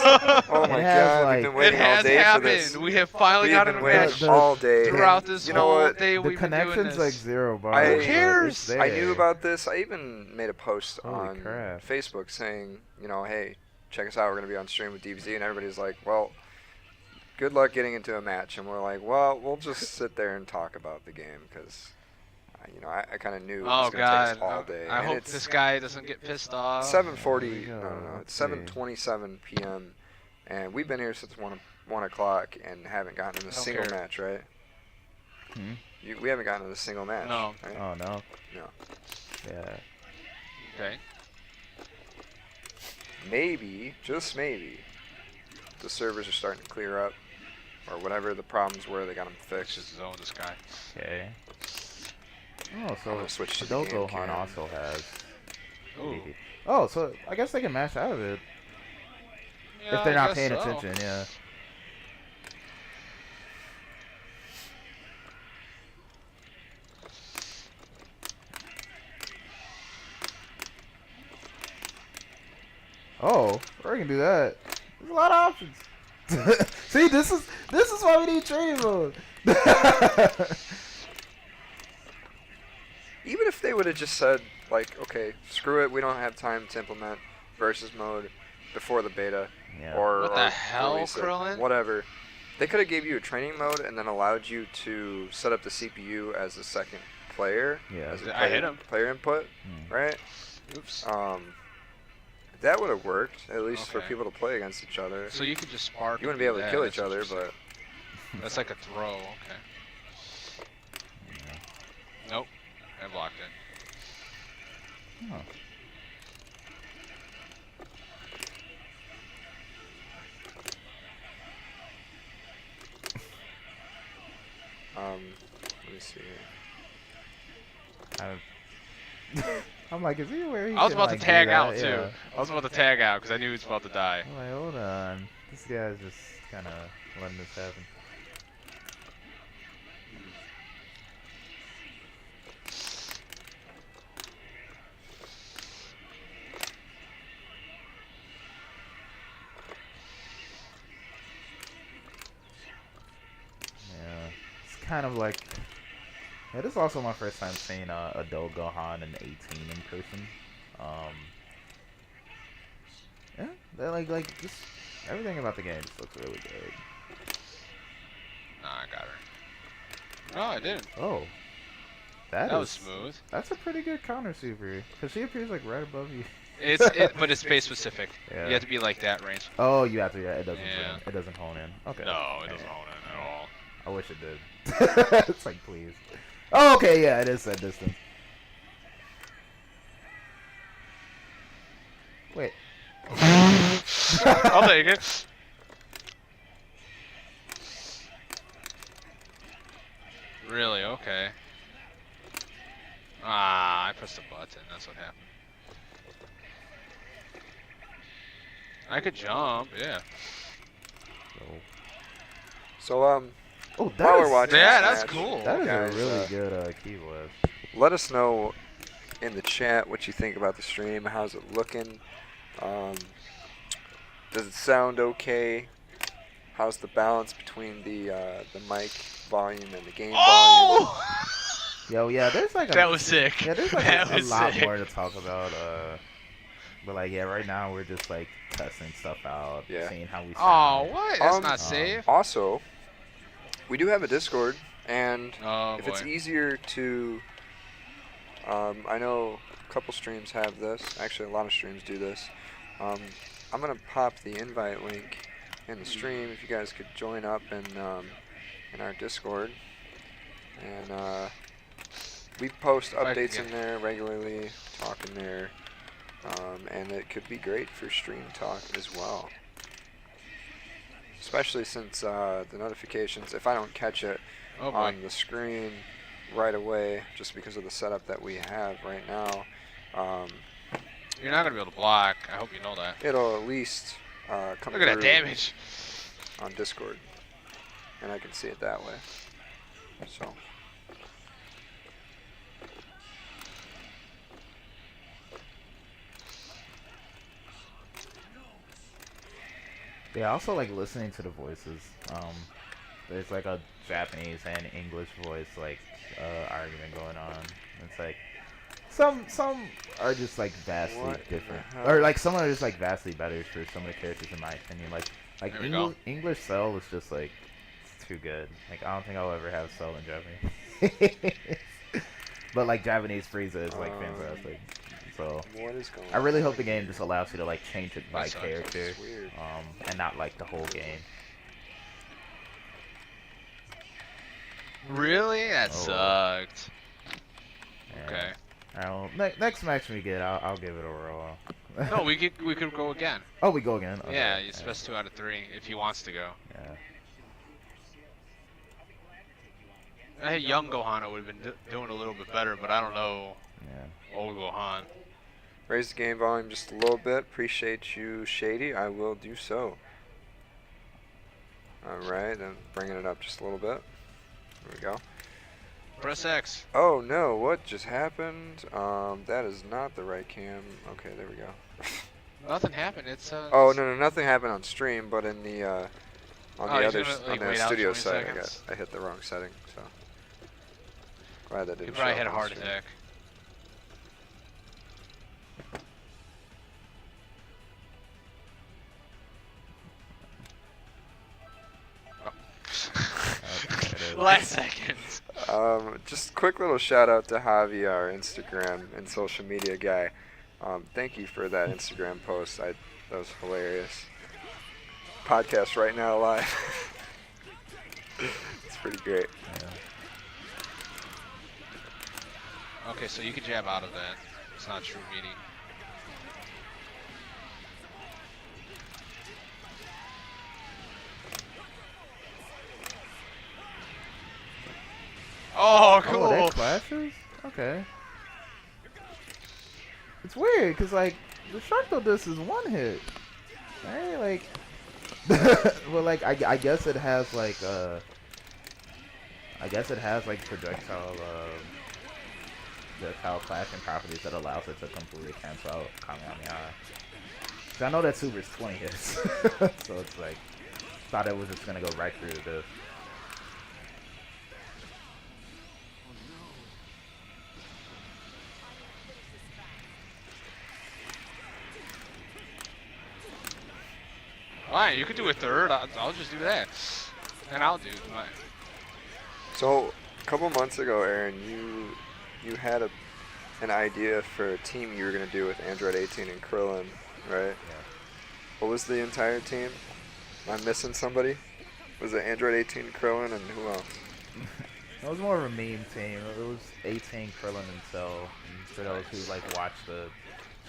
Oh my god, we've been waiting all day for this. We have finally We have gotten been a waiting match all day. throughout this You know whole what? day. The We've been doing connection's this. like 0 bars. Who cares? I knew about this. I even made a post Holy on crap. Facebook saying, you know, hey, check us out. We're going to be on stream with DBZ. And everybody's like, well, good luck getting into a match. And we're like, well, we'll just sit there and talk about the game because, you know, I kind of knew it was going to take us all day. I and hope it's this guy doesn't get pissed off. 7:40. go. No. It's Let's 7:27 p.m. And we've been here since 1 o'clock and haven't gotten in a single care. match, right? Hmm? We haven't gotten in a single match. No. Right? Oh no. No. Yeah. Okay. Maybe, just maybe, the servers are starting to clear up, or whatever the problems were, they got them Let's fixed. just zone this guy. Okay. Oh, I'm so gonna switch to the Adult game Gohan cam. also has. Ooh. Oh, so I guess they can mash out of it Yeah, if they're I not guess paying so. attention. Yeah. Oh, we can do that. There's a lot of options. See, this is why we need training mode. Even if they would have just said, like, okay, screw it, we don't have time to implement versus mode before the beta, Yeah. or What the hell, release it, Krillin? whatever. They could have gave you a training mode and then allowed you to set up the CPU as a second player, Yeah. as a I hit him. player input, right? Oops. That would have worked, at least for Okay. people to play against each other. So you could just spark. You wouldn't and be able do to that. kill That's each other, interesting. but That's like a throw. Okay. Nope. I blocked it. Oh. let me see here. I'm like, is he where he I was can, about like, to do tag that? out too. Yeah. I was about to tag out because I knew he was about to die. I'm like, hold on. This guy's just kind of letting this happen. Yeah, it's kind of like. Yeah, this is also my first time seeing adult Gohan and 18 in person. Yeah, they're like just everything about the game just looks really good. Nah, I got her. No, I didn't. Oh, That is was smooth. That's a pretty good counter super because she appears like right above you. But it's space specific. Yeah. You have to be like that range. Oh, you have to. Yeah, it doesn't. Yeah. It doesn't hone in. Okay. No, it doesn't Yeah. hold in at all. I wish it did. It's like, please. Oh, okay, yeah, it is that distance. Wait. I'll take it. Really? Okay. Ah, I pressed the button. That's what happened. I could jump, yeah. So, Oh, while we're is, watching Yeah, this that's match, cool. that is guys, a really good key blast. let us know in the chat what you think about the stream. How's it looking? Does it sound okay? How's the balance between the mic volume and the game volume? Oh! Yo, yeah, there's like a That was sick. yeah, there's like That a was lot sick. more to talk about. But like, yeah, right now we're just like testing stuff out, Yeah. seeing how we Oh, sound. what? That's Um, not safe. Also, we do have a Discord, and Oh, if boy. it's easier to, I know a couple streams have this. Actually, a lot of streams do this. I'm gonna pop the invite link in the stream if you guys could join up in our Discord, and we post updates in there regularly, talk in there, and it could be great for stream talk as well. Especially since the notifications, if I don't catch it Oh, boy. on the screen right away, just because of the setup that we have right now, You're not going to be able to block. I hope you know that. it'll at least come Look at that through damage. on Discord, and I can see it that way. So. Yeah, I also like listening to the voices. There's like a Japanese and English voice like argument going on. It's like some are just like vastly What the different, hell? or like some are just like vastly better for some of the characters in my opinion. Like There we go. English Cell is just like it's too good. Like I don't think I'll ever have Cell in Japanese. But like Japanese Frieza is like fantastic. So What is going on? I really hope the game just allows you to like change it by That sucks. character, It's weird. and not like the whole game. Really? That Oh. sucked. Yeah. Okay. Well, next match we get, I'll give it a roll. No, we could go again. Oh, we go again. Okay. Yeah, it's best 2 out of 3 if he wants to go. Yeah. I had young Gohan would have been doing a little bit better, but I don't know Yeah. old Gohan. Raise the game volume just a little bit. Appreciate you, Shady. I will do so. Alright, then bringing it up just a little bit. There we go. Press X. Oh no, what just happened? That is not the right cam. Okay, there we go. Nothing happened. It's Oh no, nothing happened on stream, but in the on Oh, the he's other gonna, like, on the wait out studio 20 side, seconds? I hit the wrong setting. So glad that He didn't probably show had a up on heart stream. attack. Last seconds. Just quick little shout out to Javi, our Instagram and social media guy. Thank you for that Instagram post. That was hilarious. Podcast right now live. It's pretty great. Okay, so you can jab out of that. It's not true meaning. Oh, cool. Oh, that clashes? Okay. It's weird, because, like, the Sharkdo disc is one hit. Right? Like, well, like, I guess it has, like, projectile clashing properties that allows it to completely cancel out Kamehameha. 'Cause I know that Super's 20 hits. So it's like, thought it was just going to go right through the disc. Alright, you could do a third. I'll just do that. And I'll do mine. So a couple months ago, Aaron, you had an idea for a team you were gonna do with Android 18 and Krillin, right? Yeah. What was the entire team? Am I missing somebody? Was it Android 18, Krillin, and who else? It was more of a meme team. It was 18, Krillin, and Cell. And for those who like watch the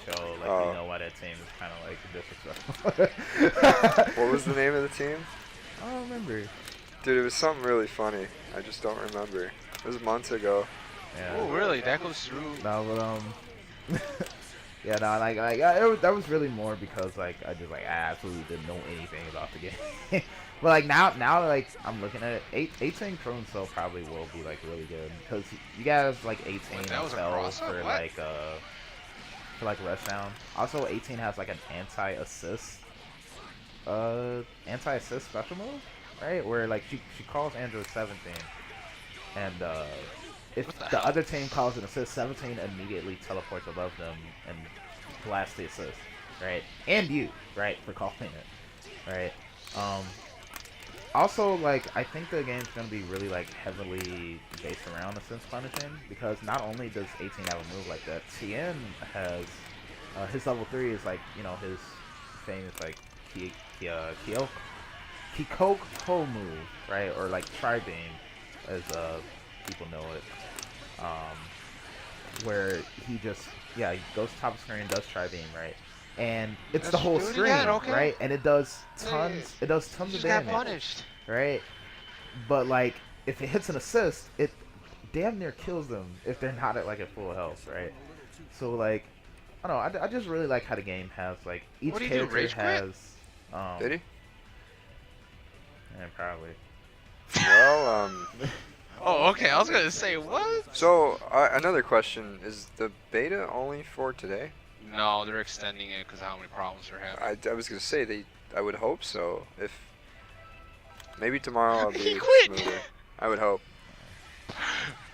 show, like you know why that team is kind of like disrespectful. What was the name of the team? I don't remember. Dude, it was something really funny. I just don't remember. It was months ago. Yeah. Oh, really? That goes through. No, but yeah, no, that was really more because like I absolutely didn't know anything about the game. But like now like I'm looking at it, 18 Chrome Cell probably will be like really good because you guys like 18 that was a Cell cross-up? for What? like rush down. Also 18 has like an anti-assist special move, right? Where like she calls Android 17 and if the other team calls an assist, 17 immediately teleports above them and blasts the assist, right? And you, right, for calling it, right? Also, like, I think the game's going to be really, like, heavily based around assist punishing because not only does 18 have a move like that, Tien has, his level 3 is, like, you know, his famous, like, Kikoko move, right? Or, like, Tri-Beam, as people know it. Where he just, he goes top of screen and does Tri-Beam, right? And it's the whole screen, okay. right? And it does tons of Just damage, got punished. right? But like, if it hits an assist, it damn near kills them if they're not at like at full health, right? So like, I don't know. I just really like how the game has like each What do you do, character rage quit? has. Did he? Yeah, probably. Well, Oh, okay. I was gonna say what? so another question: is the beta only for today? No, they're extending it because of how many problems they're having. I was gonna say I would hope so. If maybe tomorrow I'll be He quit. smoother. I would hope.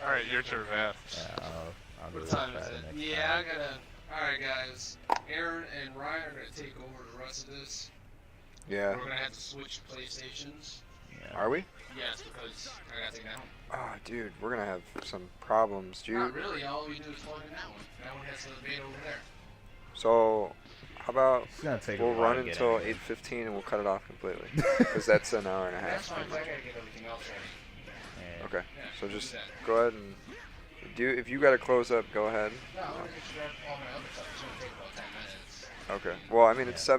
All right, your turn, man. Yeah, I'll What do time that is it? next Yeah, time. I gotta. All right, guys. Aaron and Ryan are gonna take over the rest of this. Yeah. We're gonna have to switch PlayStations. Yeah. Are we? Yes, because I gotta take that one. Oh, dude, we're gonna have some problems. Do you? Not really. All we do is plug in that one. That one has the beta over there. So, how about It's gonna take a we'll while run to get until anyway. 8:15 and we'll cut it off completely because that's an hour and a That's half. fine. 'Cause I gotta get everything else ready. Yeah. Okay. Yeah, So we'll just do that. go ahead and do. If you gotta close up, go ahead. No, I'm gonna get you all my other stuff. It's gonna take about 10 minutes. Okay. Well, I mean it's Yeah.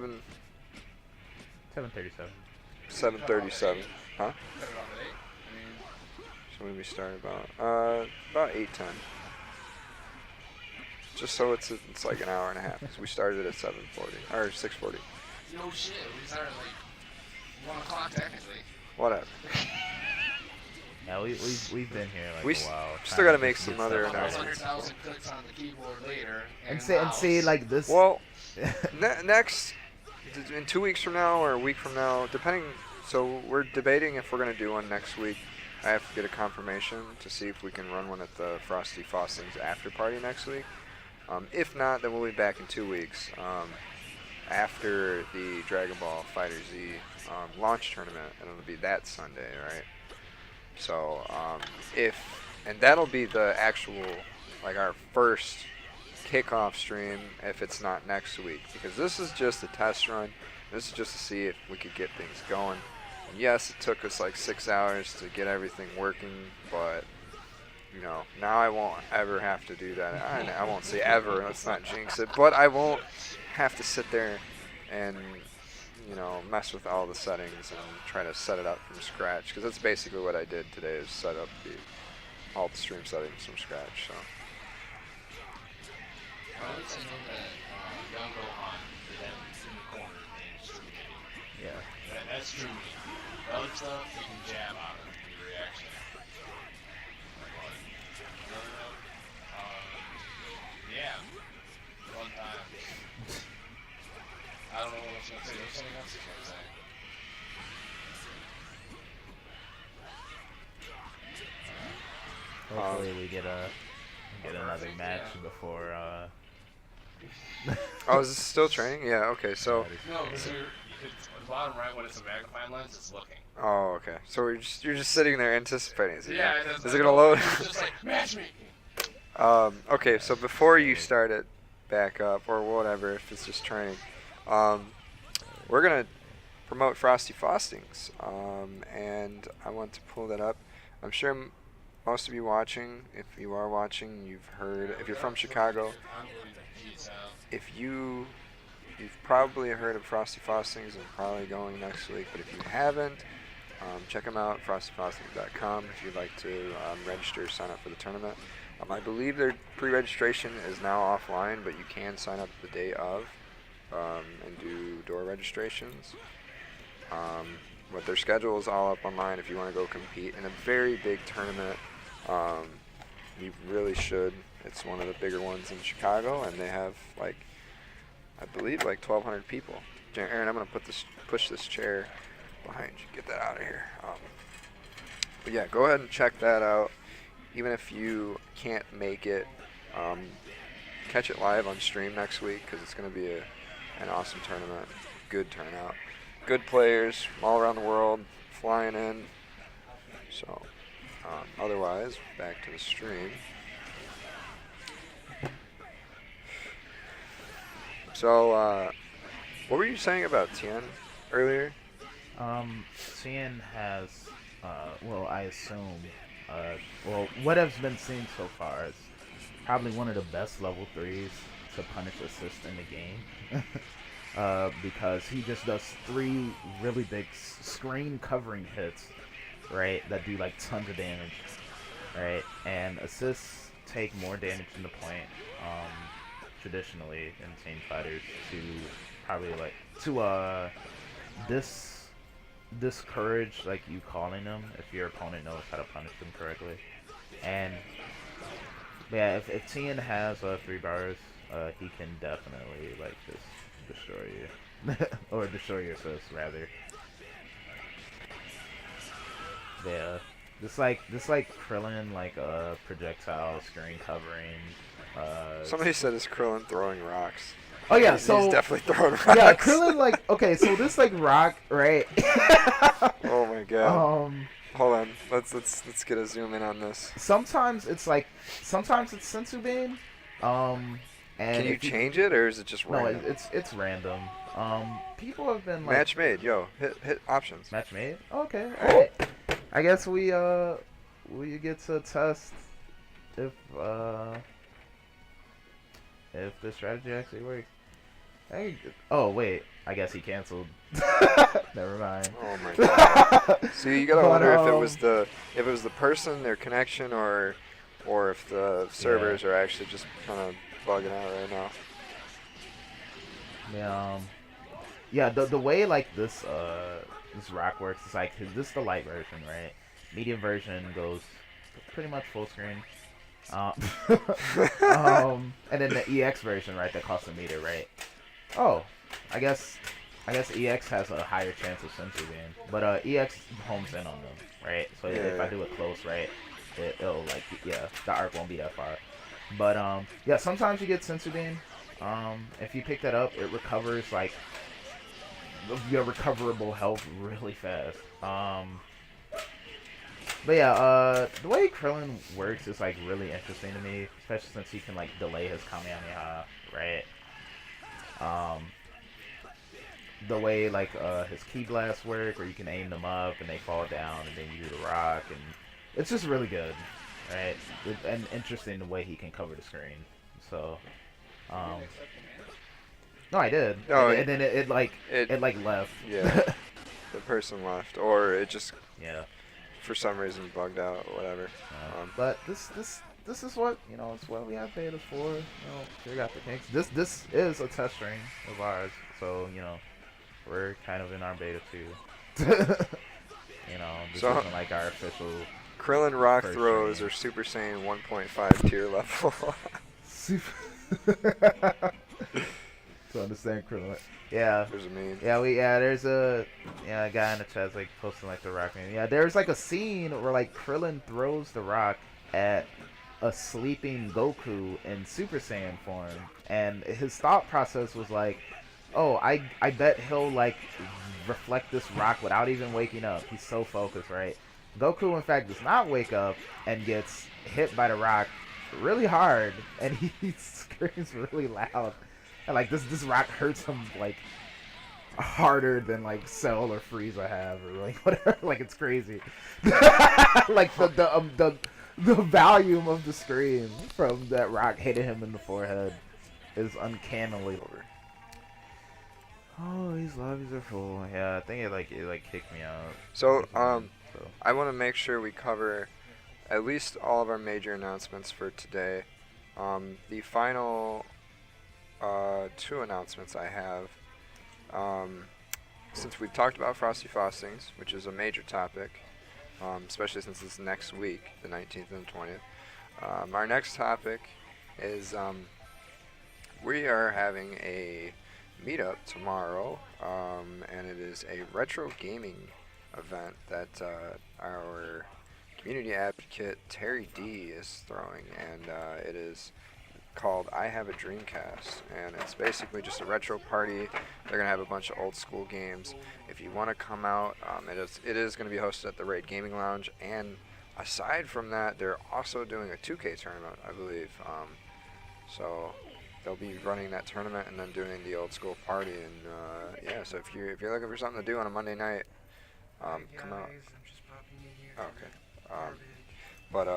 7:37. 7:37. Huh? Cut it off at 8. I mean, So when we start about 8:10. Just so it's like an hour and a half. 'Cause we started at 7:40 or 6:40. no shit. We started like 1 o'clock technically. Whatever. Yeah, we've been here like We a while. still trying gotta to make get some stuff other done. announcements. 100,000 clicks on the keyboard later. And see like this. Well, Next, in 2 weeks from now or a week from now, depending. So we're debating if we're gonna do one next week. I have to get a confirmation to see if we can run one at the Frosty Faustings after party next week. If not, then we'll be back in 2 weeks after the Dragon Ball Fighter Z launch tournament, and it'll be that Sunday, right? So and that'll be the actual, like, our first kickoff stream if it's not next week, because this is just a test run. This is just to see if we could get things going. And yes, it took us like 6 hours to get everything working, but now I won't ever have to do that. I won't say ever, let's not jinx it, but I won't have to sit there and mess with all the settings and try to set it up from scratch, because that's basically what I did today, is set up all the stream settings from scratch. So. I would say that young Gohan for them in the corner and streaming. Yeah. That's streaming. The other stuff you can jab on it in your reaction. Yeah. One time. I don't know what I was going to say. There's something else I was going to say. Hopefully we get another match before. Oh, is this still training? Yeah. Okay. So. No, because the bottom right when it's a magnifying lens, it's looking. Oh, okay. So you're just sitting there anticipating. Is it gonna know, load? It's just like match me. Okay. So before you start it back up or whatever, if it's just training, we're gonna promote Frosty Faustings, and I want to pull that up. I'm sure most of you watching, if you are watching, you've heard. If you're from Chicago, you've probably heard of Frosty Faustings and probably going next week. But if you haven't, check them out, frostyfaustings.com, if you'd like to register, sign up for the tournament. I believe their pre-registration is now offline, but you can sign up the day of and do door registrations. But their schedule is all up online if you want to go compete in a very big tournament. You really should. It's one of the bigger ones in Chicago, and they have, like, I believe, like 1,200 people. Aaron, I'm going to push this chair behind you. Get that out of here. But yeah, go ahead and check that out. Even if you can't make it, catch it live on stream next week, because it's going to be an awesome tournament. Good turnout. Good players from all around the world flying in. So, otherwise, back to the stream. So, what were you saying about Tien earlier? Tien has, well, I assume, what has been seen so far is probably one of the best level 3s to punish assist in the game. Because he just does 3 really big screen covering hits, right, that do like tons of damage, right, and assists take more damage in the point, traditionally in team fighters, to probably like to discourage like you calling them if your opponent knows how to punish them correctly. And yeah, if Tien has 3 bars, he can definitely like just destroy you. Or destroy your assist, rather. Yeah. This like Krillin, like projectile screen covering. Somebody said it's Krillin throwing rocks. Oh yeah, so he's definitely throwing rocks. Yeah, Krillin, like, okay, so this like rock, right? Oh my god. Hold on, let's get a zoom in on this. Sometimes it's Sensu Beam. And can you change it, or is it just random? No, it's random. People have been like match made. Yo, hit options. Match made. Okay, all right. I guess we get to test if the strategy actually works. Oh wait, I guess he canceled. Never mind. Oh my god. See, you gotta wonder if it was the person, their connection, or if the servers are actually just kind of bugging out right now. Yeah, the way like this rock works is like, this is the light version, right? Medium version goes pretty much full screen. And then the EX version, right, that costs a meter, right? Oh, I guess EX has a higher chance of sensor beam, but EX homes in on them, right? So if I Yeah. do it close, right, it'll like the arc won't be that far. But yeah, sometimes you get sensor beam. If you pick that up, it recovers like your recoverable health really fast. But yeah, the way Krillin works is like really interesting to me, especially since he can like delay his Kamehameha, right? Um, the way like his key blasts work, where you can aim them up and they fall down, and then you do the rock, and it's just really good, right? And interesting the way he can cover the screen. So, um, no, I did, Oh, and then it like it it like left. yeah. The person left, or it just Yeah. for some reason bugged out, or whatever. But this is what it's what we have betas for. Figure out the kinks. This is a test string of ours, so we're kind of in our beta too. This So- isn't like our official. Krillin rock First throws stream. are Super Saiyan 1.5 tier level. To understand Krillin. Yeah. There's a meme. There's a guy in the chat's like posting like the rock meme. Yeah, there's like a scene where like Krillin throws the rock at a sleeping Goku in Super Saiyan form, and his thought process was like, oh, I bet he'll like reflect this rock without even waking up. He's so focused, right? Goku in fact does not wake up and gets hit by the rock really hard, and he screams really loud. And like this rock hurts him like harder than like Cell or Frieza have, or like whatever. Like it's crazy. Like the volume of the scream from that rock hitting him in the forehead is uncannily over. Oh, these lobbies are full. Yeah, I think it kicked me out. So I want to make sure we cover at least all of our major announcements for today. The final 2 announcements I have. Since we've talked about Frosty Frostings, which is a major topic, especially since it's next week, the 19th and 20th, our next topic is we are having a meetup tomorrow, and it is a retro gaming event that our community advocate Terry D is throwing, and it is called I Have a Dreamcast, and it's basically just a retro party. They're gonna have a bunch of old school games. If you want to come out, it is going to be hosted at the Raid Gaming Lounge, and aside from that, they're also doing a 2K tournament, I believe. So they'll be running that tournament and then doing the old school party, and yeah. So if you're looking for something to do on a Monday night, come out. Oh, okay. But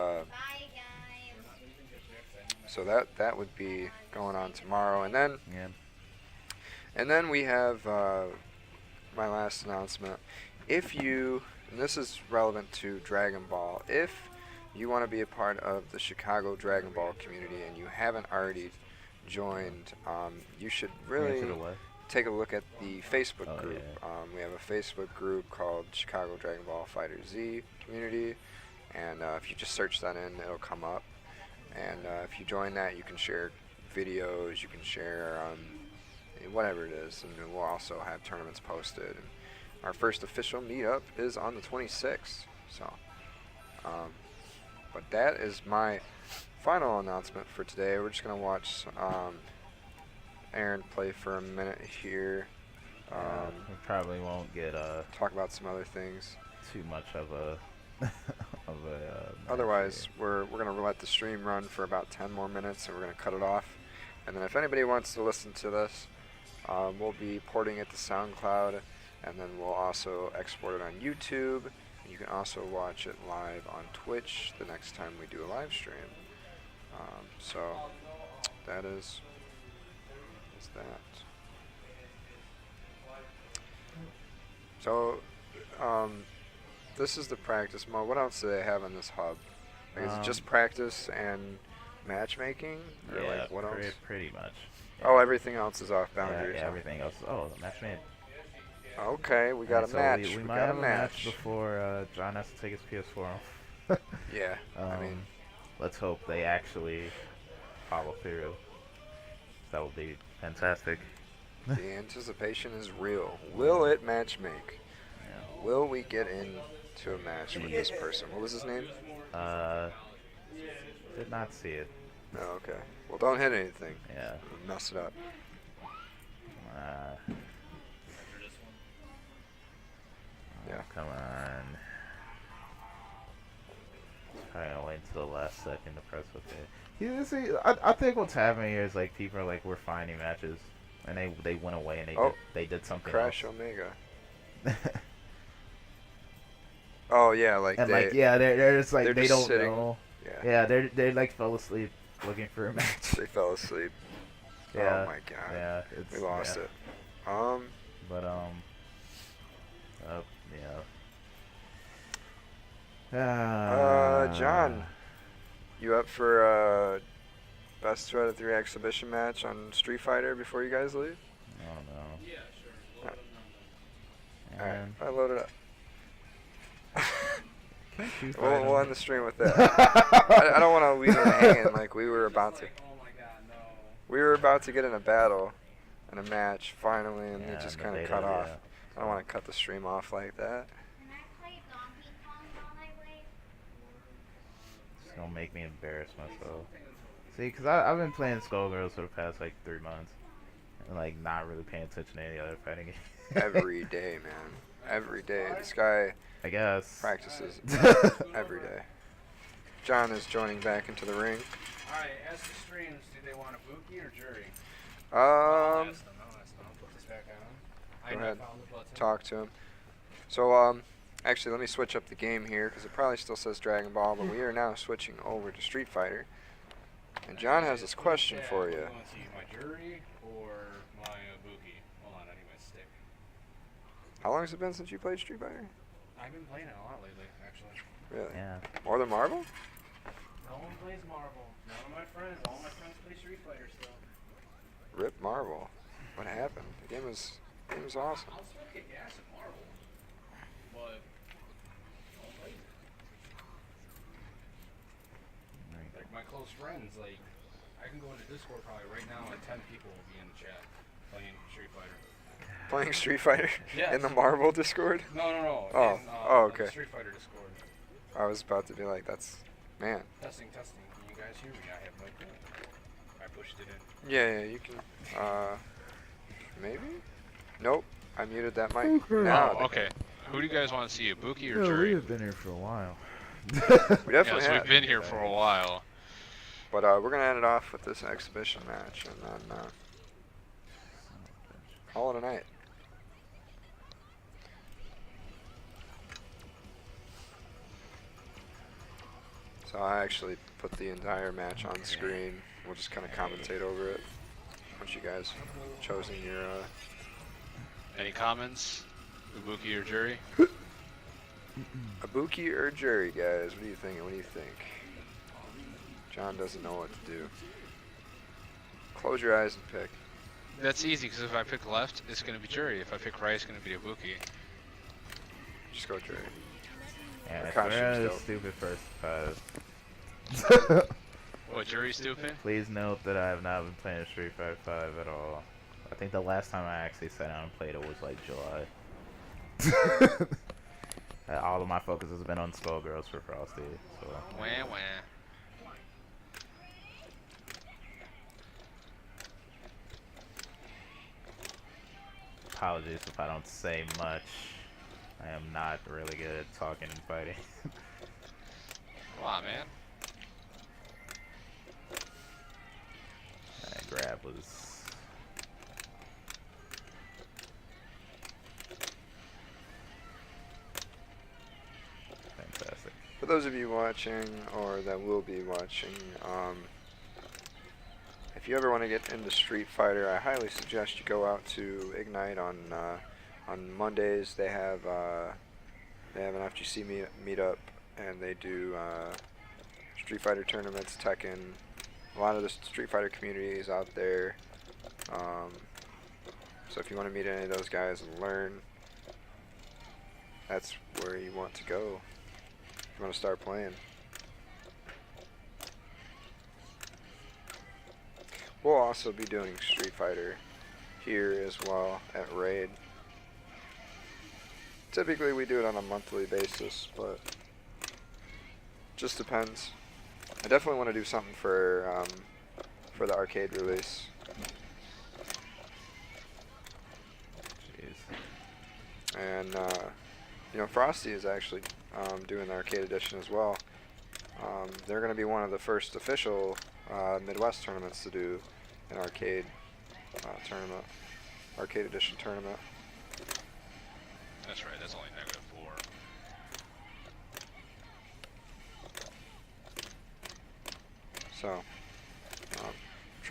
so that would be going on tomorrow, and then we have my last announcement. If you, and this is relevant to Dragon Ball, if you want to be a part of the Chicago Dragon Ball community and you haven't already joined, you should really take a look at the Facebook group. Yeah. We have a Facebook group called Chicago Dragon Ball Fighter Z Community, and if you just search that in, it'll come up. And if you join that, you can share videos, you can share whatever it is, and we'll also have tournaments posted. And our first official meetup is on the 26th. So, but that is my final announcement for today. We're just gonna watch Aaron play for a minute here. We probably won't get Talk about some other things. too much of a Otherwise, we're gonna let the stream run for about 10 more minutes, and we're gonna cut it off. And then if anybody wants to listen to this, we'll be porting it to SoundCloud, and then we'll also export it on YouTube. And you can also watch it live on Twitch the next time we do a live stream. So that is that. So this is the practice mode. What else do they have on this hub? Like, is it just practice and matchmaking? Or yeah, like what else? pretty much. Oh, everything else is off boundaries. Yeah, huh? everything else. Oh, the match made. Okay, we got a So match. We We might got a have a match match. before John has to take his PS4 off. Yeah, I mean, let's hope they actually follow through. That would be fantastic. The anticipation is real. Will it match make? Yeah. Will we get into a match with this person? What was his name? Did not see it. Oh, okay. Well, don't hit anything. Yeah. Mess it up. Yeah. Come on. Trying to wait until the last second to press OK. Yeah, see, I think what's happening here is like people are like, we're finding matches, and they went away and they did something Crash else. Omega. Oh yeah, like and they, like they're just like they're they just don't sitting. know. Yeah. Yeah, they like fell asleep looking for a match. They fell asleep. Yeah. Oh my god. Yeah, We lost it. But yeah. John, you up for best 2 out of 3 exhibition match on Street Fighter before you guys leave? I don't know. Yeah, sure. All right, And I load it up. can't you We'll find end the stream with that. I don't want to leave it hanging like we were about to. Oh my god, no. We were about to get in a battle, and a match finally, and Yeah, it just and kind they of cut did, off. yeah. I don't want to cut the stream off like that. Can I play Donkey Kong while I wait? It's gonna make me embarrass myself. See, because I've been playing Skullgirls for the past like 3 months, and like not really paying attention to any other fighting games. Every day, man. Every day. This guy I guess. practices every day. John is joining back into the ring. Alright, ask the streams, do they want a Buki or Jury? I'll I'll ask them. Put this back on. Go I ahead. found the button. talk to him. So, actually, let me switch up the game here because it probably still says Dragon Ball, but we are now switching over to Street Fighter. And John has this question for you. Want to see my Jury or my Buki? Hold on, I need my stick. How long has it been since you played Street Fighter? I've been playing it a lot lately, actually. Really? Yeah. More than Marvel? No one plays Marvel. None of my friends. All my friends play Street Fighter still. Rip Marvel. What happened? The game was awesome. I'll still kick ass at Marvel, but I don't play it. Like my close friends, like I can go into Discord probably right now and 10 people will be in the chat playing Street Fighter. Playing Street Fighter Yes. in the Marvel Discord? No. Oh. In, Oh, on the okay. Street Fighter Discord. I was about to be like, that's, man. Testing. Can you guys hear me? I have no clue. I pushed it in. Yeah, you can, maybe? Nope. I muted that mic. Okay. Now, Oh, okay. Who do you guys want to see, Ibuki or Yeah, Jury? we've been here for a while. we definitely Yes, have. we've been here for a while. But we're going to end it off with this exhibition match, and then call it a night. So I actually put the entire match on screen. We'll just kind of commentate over it once you guys chosen your... Any comments? Ibuki or Jury? Ibuki or Jury, guys? What do you think? What do you think? John doesn't know what to do. Close your eyes and pick. That's easy, because if I pick left, it's going to be Jury. If I pick right, it's going to be Ibuki. Just go Jury. Yeah, The if costume's we're dope. stupid first five. What, Jury stupid? Please note that I have not been playing Street Fighter 5 at all. I think the last time I actually sat down and played it was like July. All of my focus has been on Skullgirls for Frosty. So. Wah, wah. Apologies if I don't say much. I am not really good at talking and fighting. Come on, man. That grab was... fantastic. For those of you watching, or that will be watching, if you ever want to get into Street Fighter, I highly suggest you go out to Ignite on Mondays. They have an FGC meetup, and they do Street Fighter tournaments, Tekken. A lot of the Street Fighter community is out there. So if you want to meet any of those guys and learn, that's where you want to go. If you want to start playing. We'll also be doing Street Fighter here as well at Raid. Typically we do it on a monthly basis, but just depends. I definitely want to do something for the arcade release. Jeez. And you know, Frosty is actually doing the arcade edition as well. They're going to be one of the first official Midwest tournaments to do an arcade tournament, arcade edition tournament. That's right. That's only -4. So,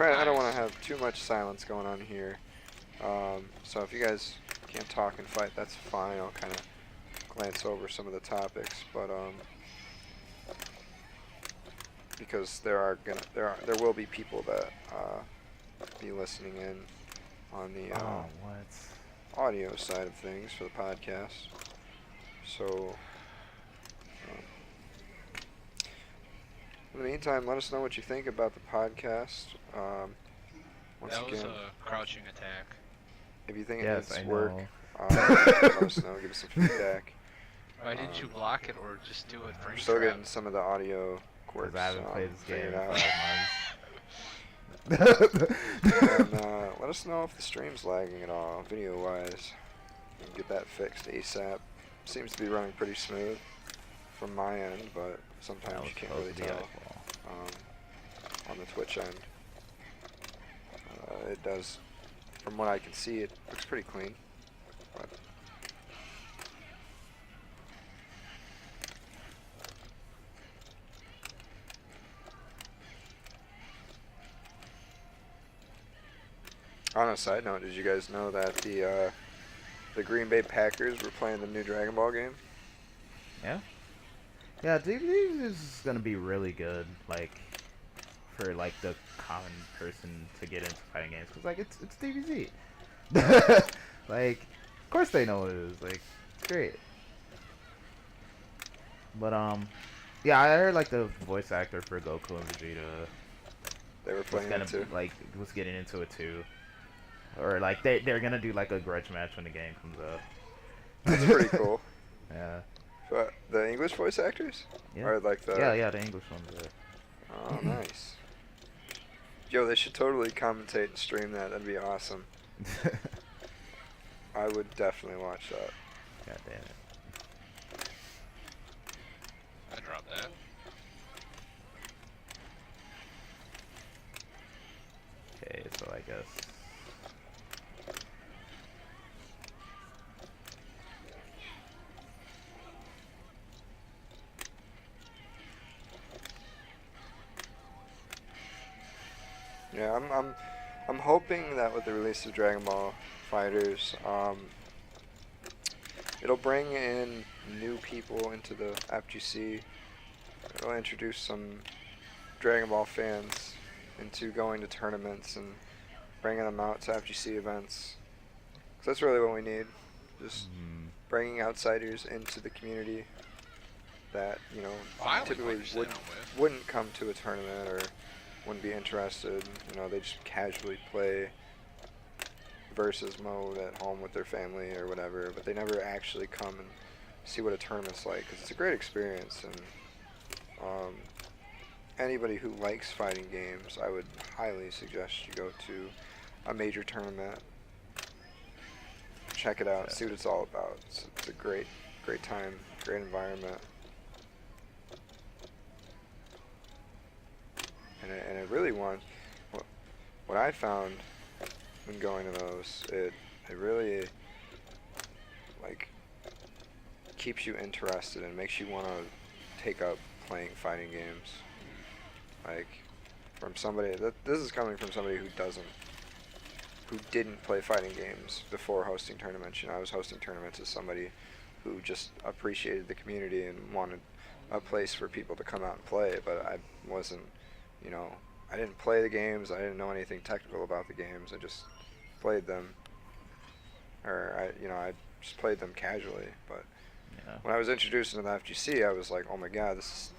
I don't want to have too much silence going on here. So if you guys can't talk and fight, that's fine. I'll kind of glance over some of the topics, but because there will be people that be listening in on the audio side of things for the podcast. So in the meantime, let us know what you think about the podcast. Once That was again, a crouching attack. if you think it Yes, needs I work, know. let us know. Give us some feedback. Why didn't you block it or just do it for I'm still getting some of the audio quirks. Because I haven't played this game figured in out. 5 months. And let us know if the stream's lagging at all, video-wise. We can get that fixed ASAP. Seems to be running pretty smooth from my end, but sometimes you can't really tell on the Twitch end. It does, from what I can see, it looks pretty clean. But on a side note, did you guys know that the Green Bay Packers were playing the new Dragon Ball game? Yeah. Yeah, DBZ is gonna be really good, like, for like the common person to get into fighting games, cause like it's DBZ. Like, of course they know what it is. Like, it's great. But yeah, I heard like the voice actor for Goku and Vegeta They were was playing gonna it too. like was getting into it too, or like they're gonna do like a grudge match when the game comes up. That's pretty cool. Yeah. But the English voice actors? Yeah. Or like the... Yeah, the English ones. Oh, nice. Yo, they should totally commentate and stream that. That'd be awesome. I would definitely watch that. God damn it. I dropped that. Okay, so I guess. Yeah, I'm hoping that with the release of Dragon Ball Fighters, it'll bring in new people into the FGC. It'll introduce some Dragon Ball fans into going to tournaments and bringing them out to FGC events. 'Cause that's really what we need. Just bringing outsiders into the community that, you know, Finally, typically what you're saying with. wouldn't come to a tournament or wouldn't be interested. You know, they just casually play versus mode at home with their family or whatever, but they never actually come and see what a tournament's like, because it's a great experience. And anybody who likes fighting games, I would highly suggest you go to a major tournament, check it out, see what it's all about. It's a great time, great environment. And I really want, what I found when going to those, it really, like, keeps you interested and makes you want to take up playing fighting games. Like, from somebody, this is coming from somebody who didn't play fighting games before hosting tournaments. You know, I was hosting tournaments as somebody who just appreciated the community and wanted a place for people to come out and play, but I wasn't, you know, I didn't play the games, I didn't know anything technical about the games, I just played them, or I just played them casually. But Yeah. when I was introduced into the FGC, I was like, oh my god, this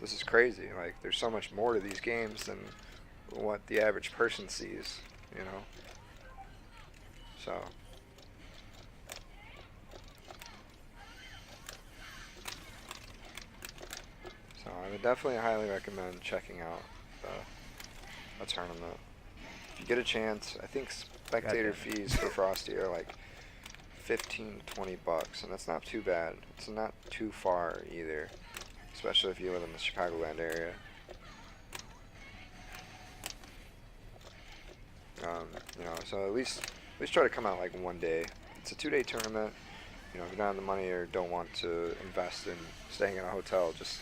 is crazy. Like, there's so much more to these games than what the average person sees, you know. So. So I would definitely highly recommend checking out a tournament. If you get a chance, I think spectator fees for Frosty are like 15 to 20 bucks, and that's not too bad. It's not too far either, especially if you live in the Chicagoland area. You know, so at least try to come out like one day. It's a 2-day tournament. You know, if you don't have the money or don't want to invest in staying in a hotel, just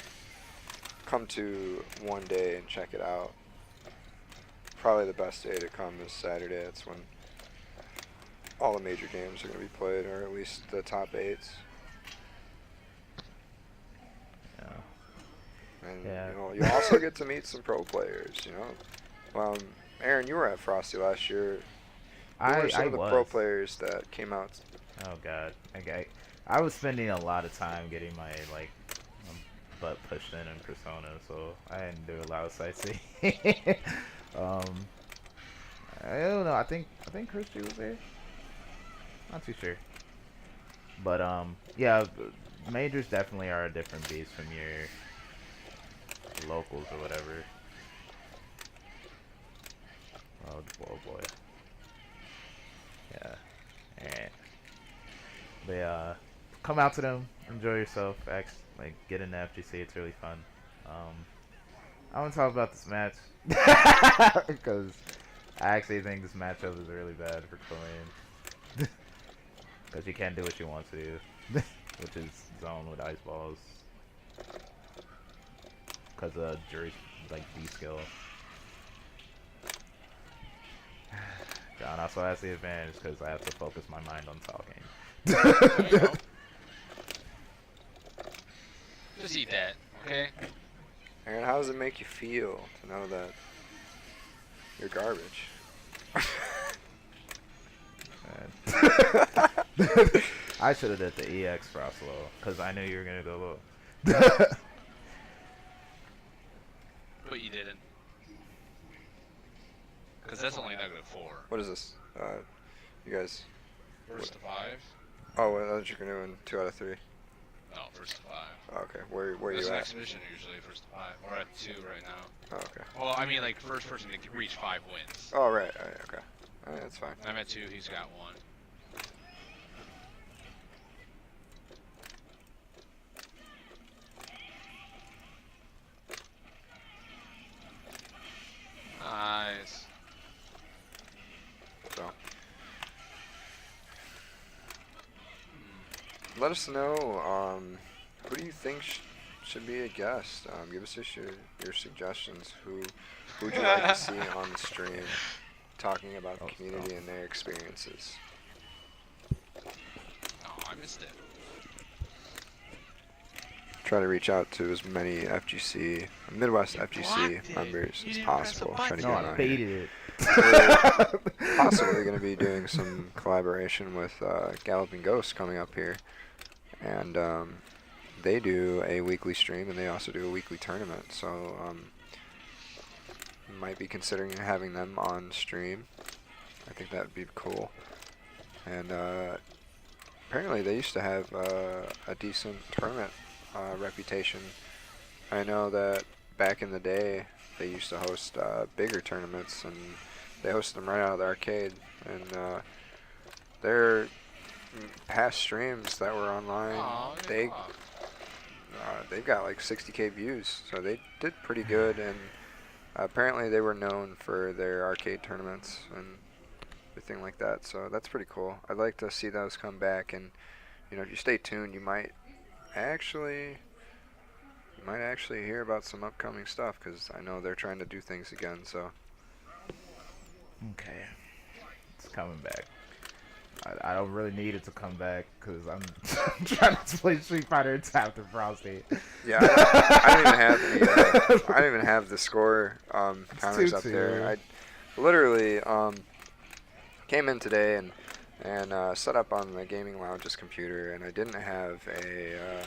come to one day and check it out. Probably the best day to come is Saturday. It's when all the major games are going to be played, or at least the top 8s. And Yeah. you know, you also get to meet some pro players. You know, Aaron, you were at Frosty last year. Who were some of the pro players that came out? Oh God, I was spending a lot of time getting my butt pushed in Persona, so I didn't do a lot of sightseeing. I don't know. I think Christy was there. Not too sure. But yeah, majors definitely are a different beast from your locals or whatever. Oh boy. Yeah. Alright. But yeah, come out to them, enjoy yourself, like get in the FGC, it's really fun. I want to talk about this match because I actually think this matchup is really bad for Korean. Because you can't do what you want to do, which is zone with ice balls. Because of jury, like D skill. John also has the advantage because I have to focus my mind on talking. Just eat that, okay? Aaron, how does it make you feel to know that you're garbage? I should have did the EX Frost low because I knew you were gonna go low. But you didn't. Because that's only -4. What is this? You guys? First to 5? Oh, well, I thought you were doing 2 out of 3. No, first to 5. Oh, okay, where It's you an at? exhibition usually, first to 5. We're at 2 right now. Oh, okay. Well, I mean, like, first person to reach 5 wins. Oh, right, okay. That's fine. I'm at 2, he's got 1. Nice. So, let us know, who do you think should be a guest? Give us your suggestions. Who would you like to see on the stream talking about the community and their experiences? Oh, I missed it. Try to reach out to as many FGC, Midwest FGC members as possible. Try to get No, them I out here. baited it. We're possibly going to be doing some collaboration with Galloping Ghost coming up here, and they do a weekly stream and they also do a weekly tournament. So might be considering having them on stream. I think that would be cool. And apparently they used to have a decent tournament reputation. I know that back in the day they used to host bigger tournaments, and they hosted them right out of the arcade. And their past streams that were online, they've got like 60K views, so they did pretty good. And apparently they were known for their arcade tournaments and everything like that, so that's pretty cool. I'd like to see those come back, and you know, if you stay tuned, you might actually hear about some upcoming stuff, because I know they're trying to do things again. So Okay, it's coming back. I don't really need it to come back because I'm trying to play Street Fighter and tap the Frosty. yeah, I don't even have any. I don't even have the score counters up there. I literally came in today and set up on the gaming lounge's computer, and I didn't have a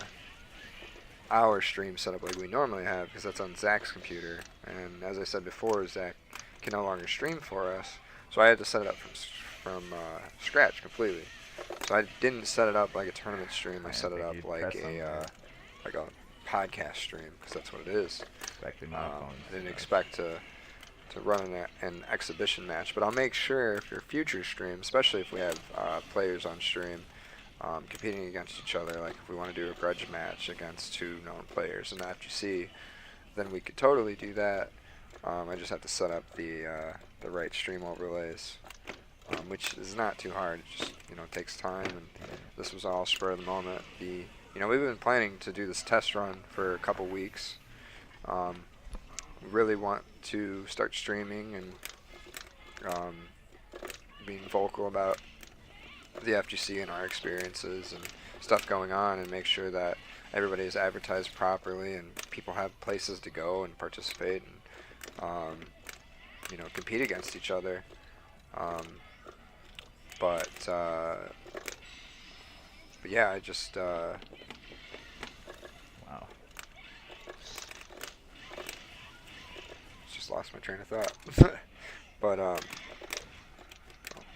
our stream set up like we normally have, because that's on Zach's computer. And as I said before, Zach can no longer stream for us, so I had to set it up from scratch completely. So I didn't set it up like a tournament stream. I set it up like a podcast stream, because that's what it is. I didn't expect to run an exhibition match, but I'll make sure for future streams, especially if we have players on stream competing against each other, like if we want to do a grudge match against 2 known players in the FGC, then we could totally do that. I just have to set up the right stream overlays, which is not too hard. It just takes time, and this was all spur of the moment. We've been planning to do this test run for a couple weeks. We really want to start streaming and being vocal about the FGC and our experiences and stuff going on, and make sure that everybody is advertised properly and people have places to go and participate and compete against each other. But yeah, I just Wow. just lost my train of thought. But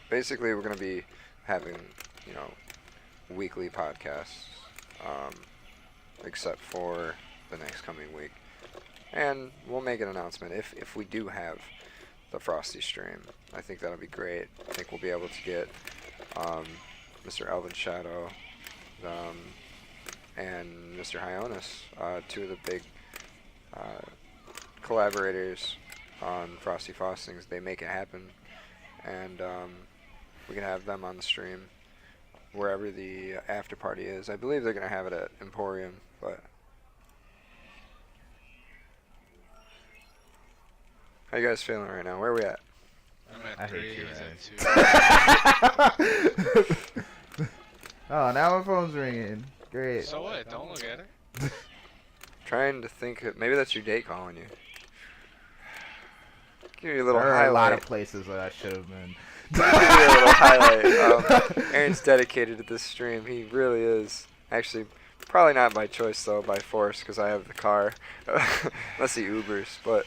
basically, we're gonna be having weekly podcasts, except for the next coming week, and we'll make an announcement if we do have the Frosty stream. I think that'll be great. I think we'll be able to get Mr. Elvin Shadow and Mr. Hyonis, 2 of the big collaborators on Frosty Frostings. They make it happen, and we can have them on the stream wherever the after party is. I believe they're going to have it at Emporium, but how you guys feeling right now? Where are we at? I'm at I 3, hate you, he's at 2. Oh, now my phone's ringing. Great. So what? Don't look at it. Trying to think. Maybe that's your date calling you. Give you a little There are highlight. a lot of places that I should have been. Give you a little highlight. Aaron's dedicated to this stream. He really is. Actually, probably not by choice though, by force, because I have the car. Unless he Ubers. But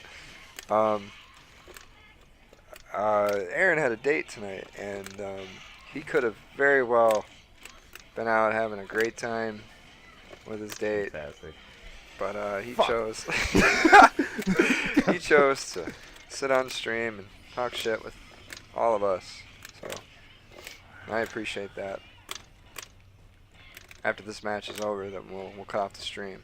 Aaron had a date tonight, and he could have very well been out having a great time with his date. Fantastic. But he chose to sit on stream and talk shit with all of us. So I appreciate that. After this match is over, then we'll cut off the stream.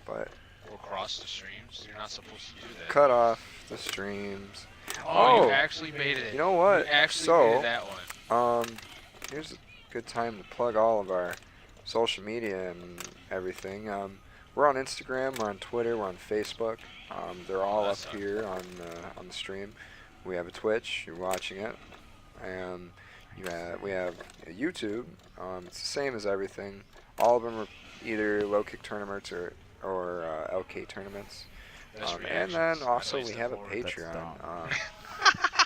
But We'll cross the streams. You're not supposed to do that. cut off the streams. Oh, Oh, you actually made it. You know what? You actually So, made it that one. Here's a good time to plug all of our social media and everything. We're on Instagram, we're on Twitter, we're on Facebook. They're all up Awesome. here on the stream. We have a Twitch. You're watching it, and we have a YouTube. It's the same as everything. All of them are either Lowkick tournaments or LK tournaments. Best And reactions. then also Always we the have a forward. That's Patreon. dumb.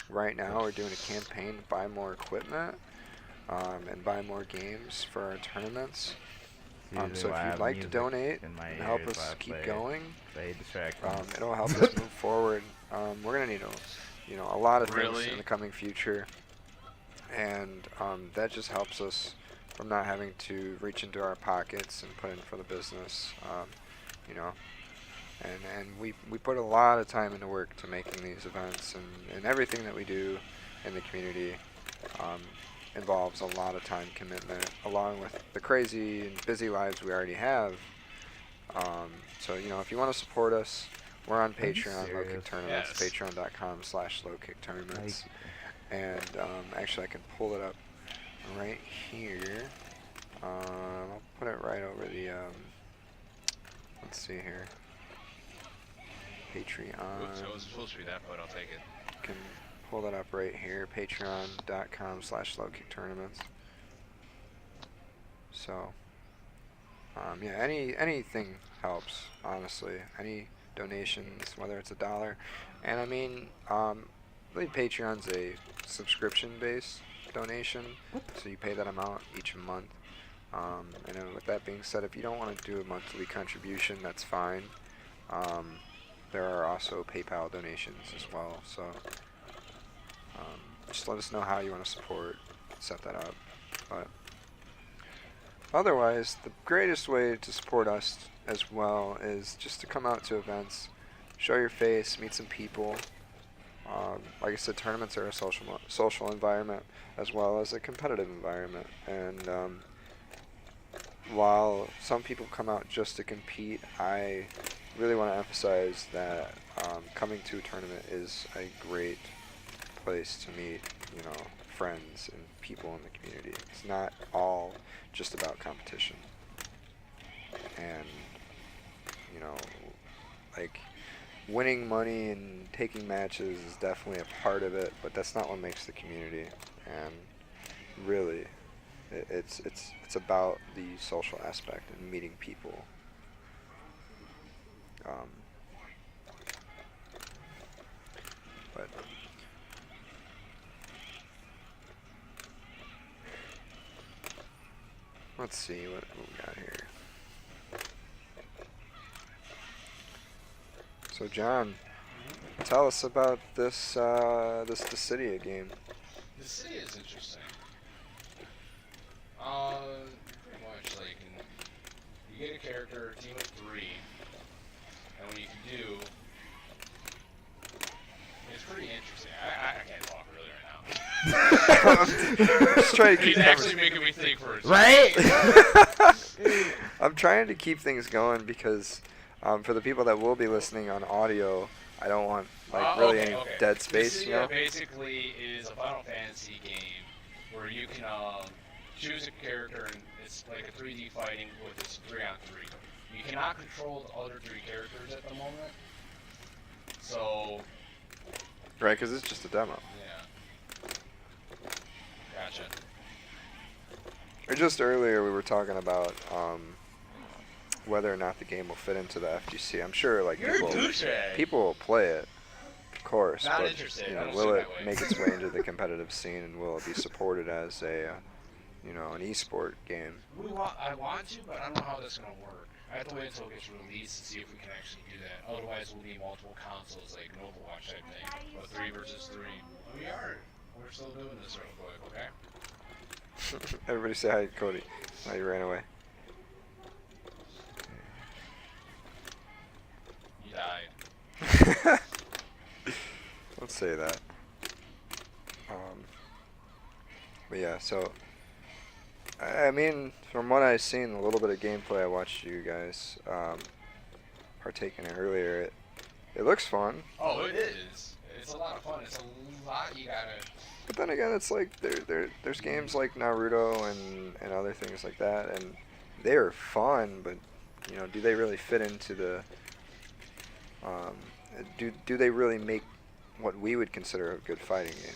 Right now we're doing a campaign to buy more equipment and buy more games for our tournaments. So if you'd like to donate and help us keep going, They distract it'll help us move forward. We're gonna need a lot of things Really? in the coming future, and that just helps us from not having to reach into our pockets and put in for the business. And we put a lot of time into work to making these events, and everything that we do in the community involves a lot of time commitment, along with the crazy and busy lives we already have. So if you want to support us, we're on Are you Patreon, Lowkick serious? Tournaments, Yes. patreon.com/Lowkick Tournaments. And actually I can pull it up right here. I'll put it right over the, let's see here. Patreon. Oops, it was supposed to be that, but I'll take it. Can pull that up right here. Patreon.com/Lowkick Tournaments. So, yeah, anything helps, honestly. Any donations, whether it's $1, and I mean, I believe Patreon's a subscription-based donation, so you pay that amount each month. And then with that being said, if you don't want to do a monthly contribution, that's fine. There are also PayPal donations as well, so just let us know how you want to support, set that up. But otherwise, the greatest way to support us as well is just to come out to events, show your face, meet some people. Like I said, tournaments are a social environment as well as a competitive environment. And while some people come out just to compete, I really want to emphasize that coming to a tournament is a great place to meet, friends and people in the community. It's not all just about competition. And, like, winning money and taking matches is definitely a part of it, but that's not what makes the community. And really, it's about the social aspect and meeting people. But let's see what we got here. So John, tell us about this Dissidia game. The city is interesting. Pretty much like you get a character, a team of 3, and what you can do, it's pretty interesting. I can't talk really right now. Just trying to keep He's actually making me think for a second. Right? I'm trying to keep things going because for the people that will be listening on audio, I don't want any dead space. Dissidia basically is a Final Fantasy game where you can choose a character and it's like a 3D fighting with this 3-on-3. You cannot control the other 3 characters at the moment. So. Right, because it's just a demo. Yeah. Gotcha. Or just earlier we were talking about whether or not the game will fit into the FGC. I'm sure people will play it, of course. Not but interested. Will it make its way into the competitive scene, and will it be supported as a an esport game? I want to, but I don't know how that's gonna work. I have to wait until it gets released to see if we can actually do that. Otherwise, we'll need multiple consoles, like an Overwatch type thing. But 3 versus 3. We're still doing this real quick, okay? Everybody say hi, Cody. Oh, you ran away. You died. Let's say that. But yeah, so I mean, from what I've seen, a little bit of gameplay I watched you guys partake in earlier, it looks fun. Oh, it is. It's a lot of fun. It's a lot you gotta. But then again, it's like there's games like Naruto and other things like that, and they are fun. But do they really fit into the? Do they really make what we would consider a good fighting game?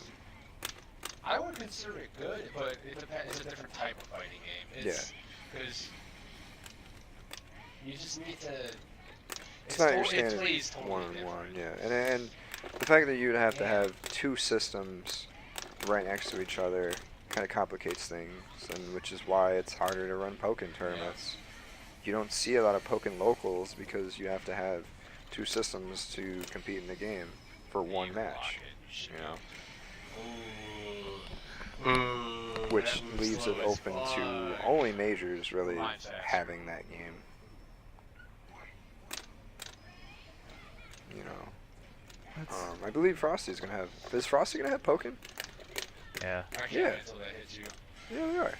I would consider it good, but it depends. It's a different type of fighting game. Because you just need to. It's not your standard one-on-one, yeah. And the fact that you'd have to have 2 systems right next to each other kind of complicates things, and which is why it's harder to run Pokken tournaments. You don't see a lot of Pokken locals because you have to have 2 systems to compete in the game for one match. Which leaves it open to only majors really having that game. I believe Frosty's gonna have. Is Frosty gonna have Pokken? Yeah. I can't wait until that hits you. Yeah, they are.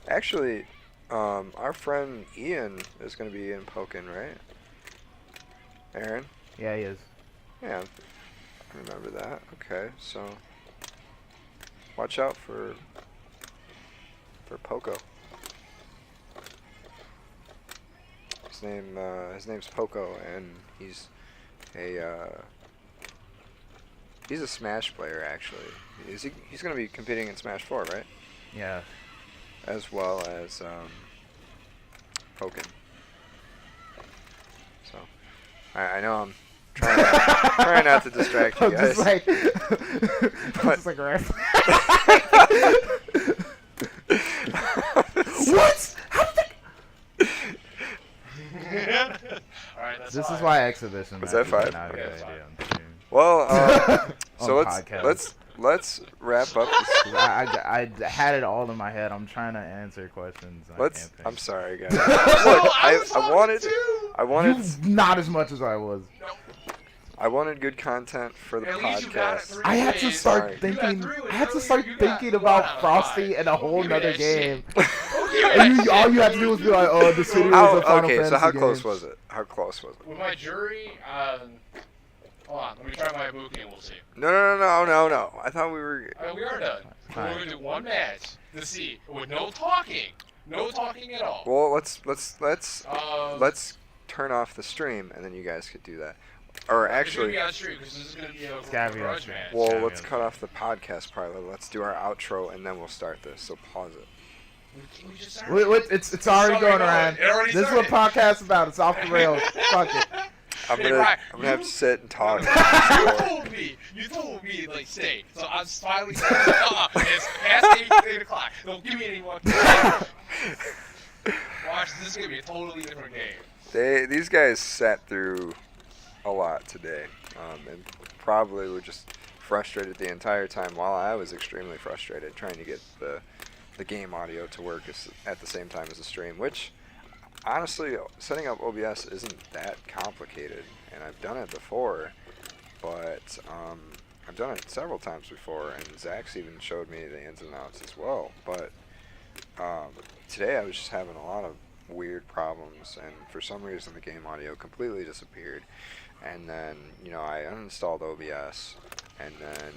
Actually, our friend Ian is gonna be in Pokken, right? Aaron? Yeah, he is. Yeah, I remember that. Okay, so watch out for Poco. His name's Poco, and he's a Smash player actually. He's gonna be competing in Smash 4, right? Yeah. As well as Pokken. So I know I'm trying not to distract you guys. Just like right. What? How did Alright, that's This is why exhibition. Was that 5? Not a good Okay. idea on stream. Well, so On let's podcast. let's wrap up. This. I had it all in my head. I'm trying to answer questions. And I Let's. can't think. I'm sorry, guys. No, Look, I was I talking wanted. too. I wanted. You not as much as I was. I wanted good content for the At least you got it podcast. three I had to ways. start Sorry. thinking. You got three I had to earlier, start you got thinking 1 about out of Frosty 5. and a whole Give me nother that game. shit. And all you had to do was be like, "Oh, the city was How, a Final okay, Fantasy so how game." close was it? How close was it? With my jury, hold on, let me try my Ibuki and we'll see. No. I thought we were. We are done. We're Alright. going to do one match to see with no talking. No talking at all. Well, let's Um, turn off the stream and then you guys could do that. Or it's gonna actually, be on stream because this is going to be a gotta be on grudge stream. match. well, Yeah, let's yeah. cut off the podcast part. Let's do our outro and then we'll start this. So pause it. We just started. It's already going, Ryan. It already This is what started. podcast's about. It's off the rails. Fuck it. I'm Hey, gonna Ryan, have to sit and talk. You told me, like, stay. So I'm finally saying, it's past 8 o'clock. Don't give me any more. Watch, this is going to be a totally different game. These guys sat through a lot today, and probably were just frustrated the entire time while I was extremely frustrated trying to get the game audio to work at the same time as the stream, which honestly, setting up OBS isn't that complicated, and I've done it before, but I've done it several times before, and Zach's even showed me the ins and outs as well, but today I was just having a lot of weird problems, and for some reason the game audio completely disappeared, and then, I uninstalled OBS, and then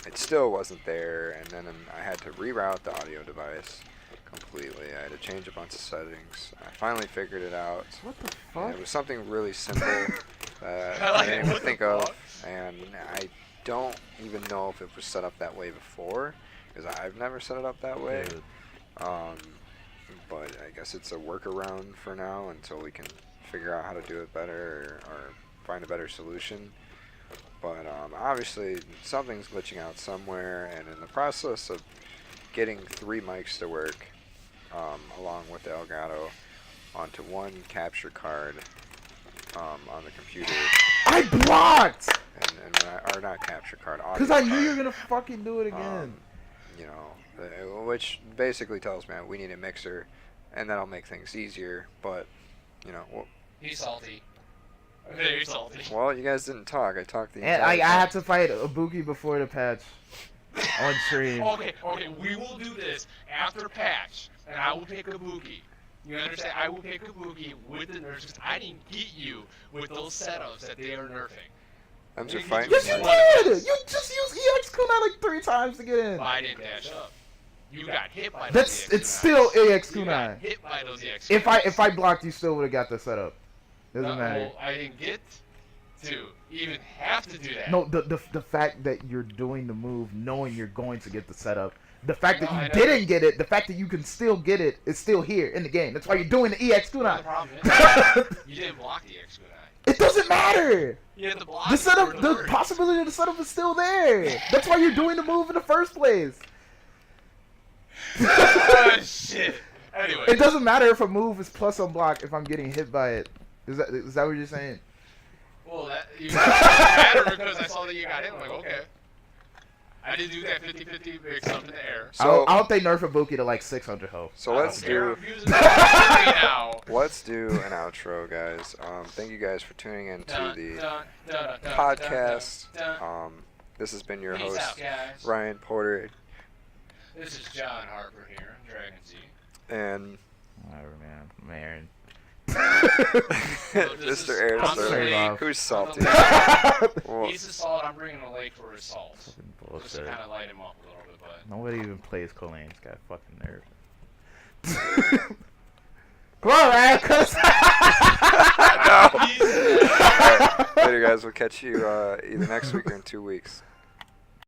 it still wasn't there, and then I had to reroute the audio device completely. I had to change a bunch of settings. I finally figured it out. What the And fuck? it was something really simple that I like I didn't it. even What the think of, fuck? and I don't even know if it was set up that way before, because I've never set it up that way. Dude. But I guess it's a workaround for now until we can figure out how to do it better or find a better solution. But obviously something's glitching out somewhere, and in the process of getting 3 mics to work, along with the Elgato, onto one capture card on the computer, I blocked! or not capture card, audio Because I knew card. you were going to fucking do it again. Which basically tells me we need a mixer, and that'll make things easier. But He's salty. Very salty. well, you guys didn't talk. I talked the And entire I time. had to fight Ibuki before the patch on stream. Okay, we will do this after patch, and I will pick Ibuki. You understand? I will pick Ibuki with the nerfs, because I didn't get you with those setups that they are nerfing. I'm just Yes, fighting. Yes, you like- did! You just used EX Kunai like 3 times to get in. But I didn't dash up. You got hit by those That's EX it's kunais. still EX You got Kunai. hit by those EX If kunais. I blocked, you still would have got the setup. Doesn't No, matter. well, I didn't get to even have to do that. No, the fact that you're doing the move, knowing you're going to get the setup, the fact that No, you I know. didn't get it, the fact that you can still get it, is still here in the game. That's why you're doing the EX The Kunai. problem is, you didn't block the EX kunai. It doesn't matter. You had to block The it for setup, it to the work. possibility of the setup is still there. That's why you're doing the move in the first place. Oh, shit. Anyway. It doesn't matter if a move is plus on block if I'm getting hit by it. Is that what you're saying? Well, that you matter because I saw that you got hit. I'm like, okay. I did do that 50-50 mix up in the air. So I don't think nerf Ibuki to like 600 ho. so I don't let's care. do I'm using it now. let's do an outro, guys. Thank you guys for tuning in to Dun, the dun, dun, dun, dun, podcast. dun, dun. This has been your Peace host, out, guys. Ryan Porter, This is John Harper here, Dragon Z. and Whatever, man. Aaron. this is Mr. Aaron on the Sterling, lake. who's On salty. the Well, He's the salt. I'm bringing a lake for his salt. Just to Bullshit. kind of light him up a little bit, but. Nobody even plays Colane's got fucking nerve. Come on, Ryan. no. He's- Alright, later, guys. We'll catch you either next week or in 2 weeks.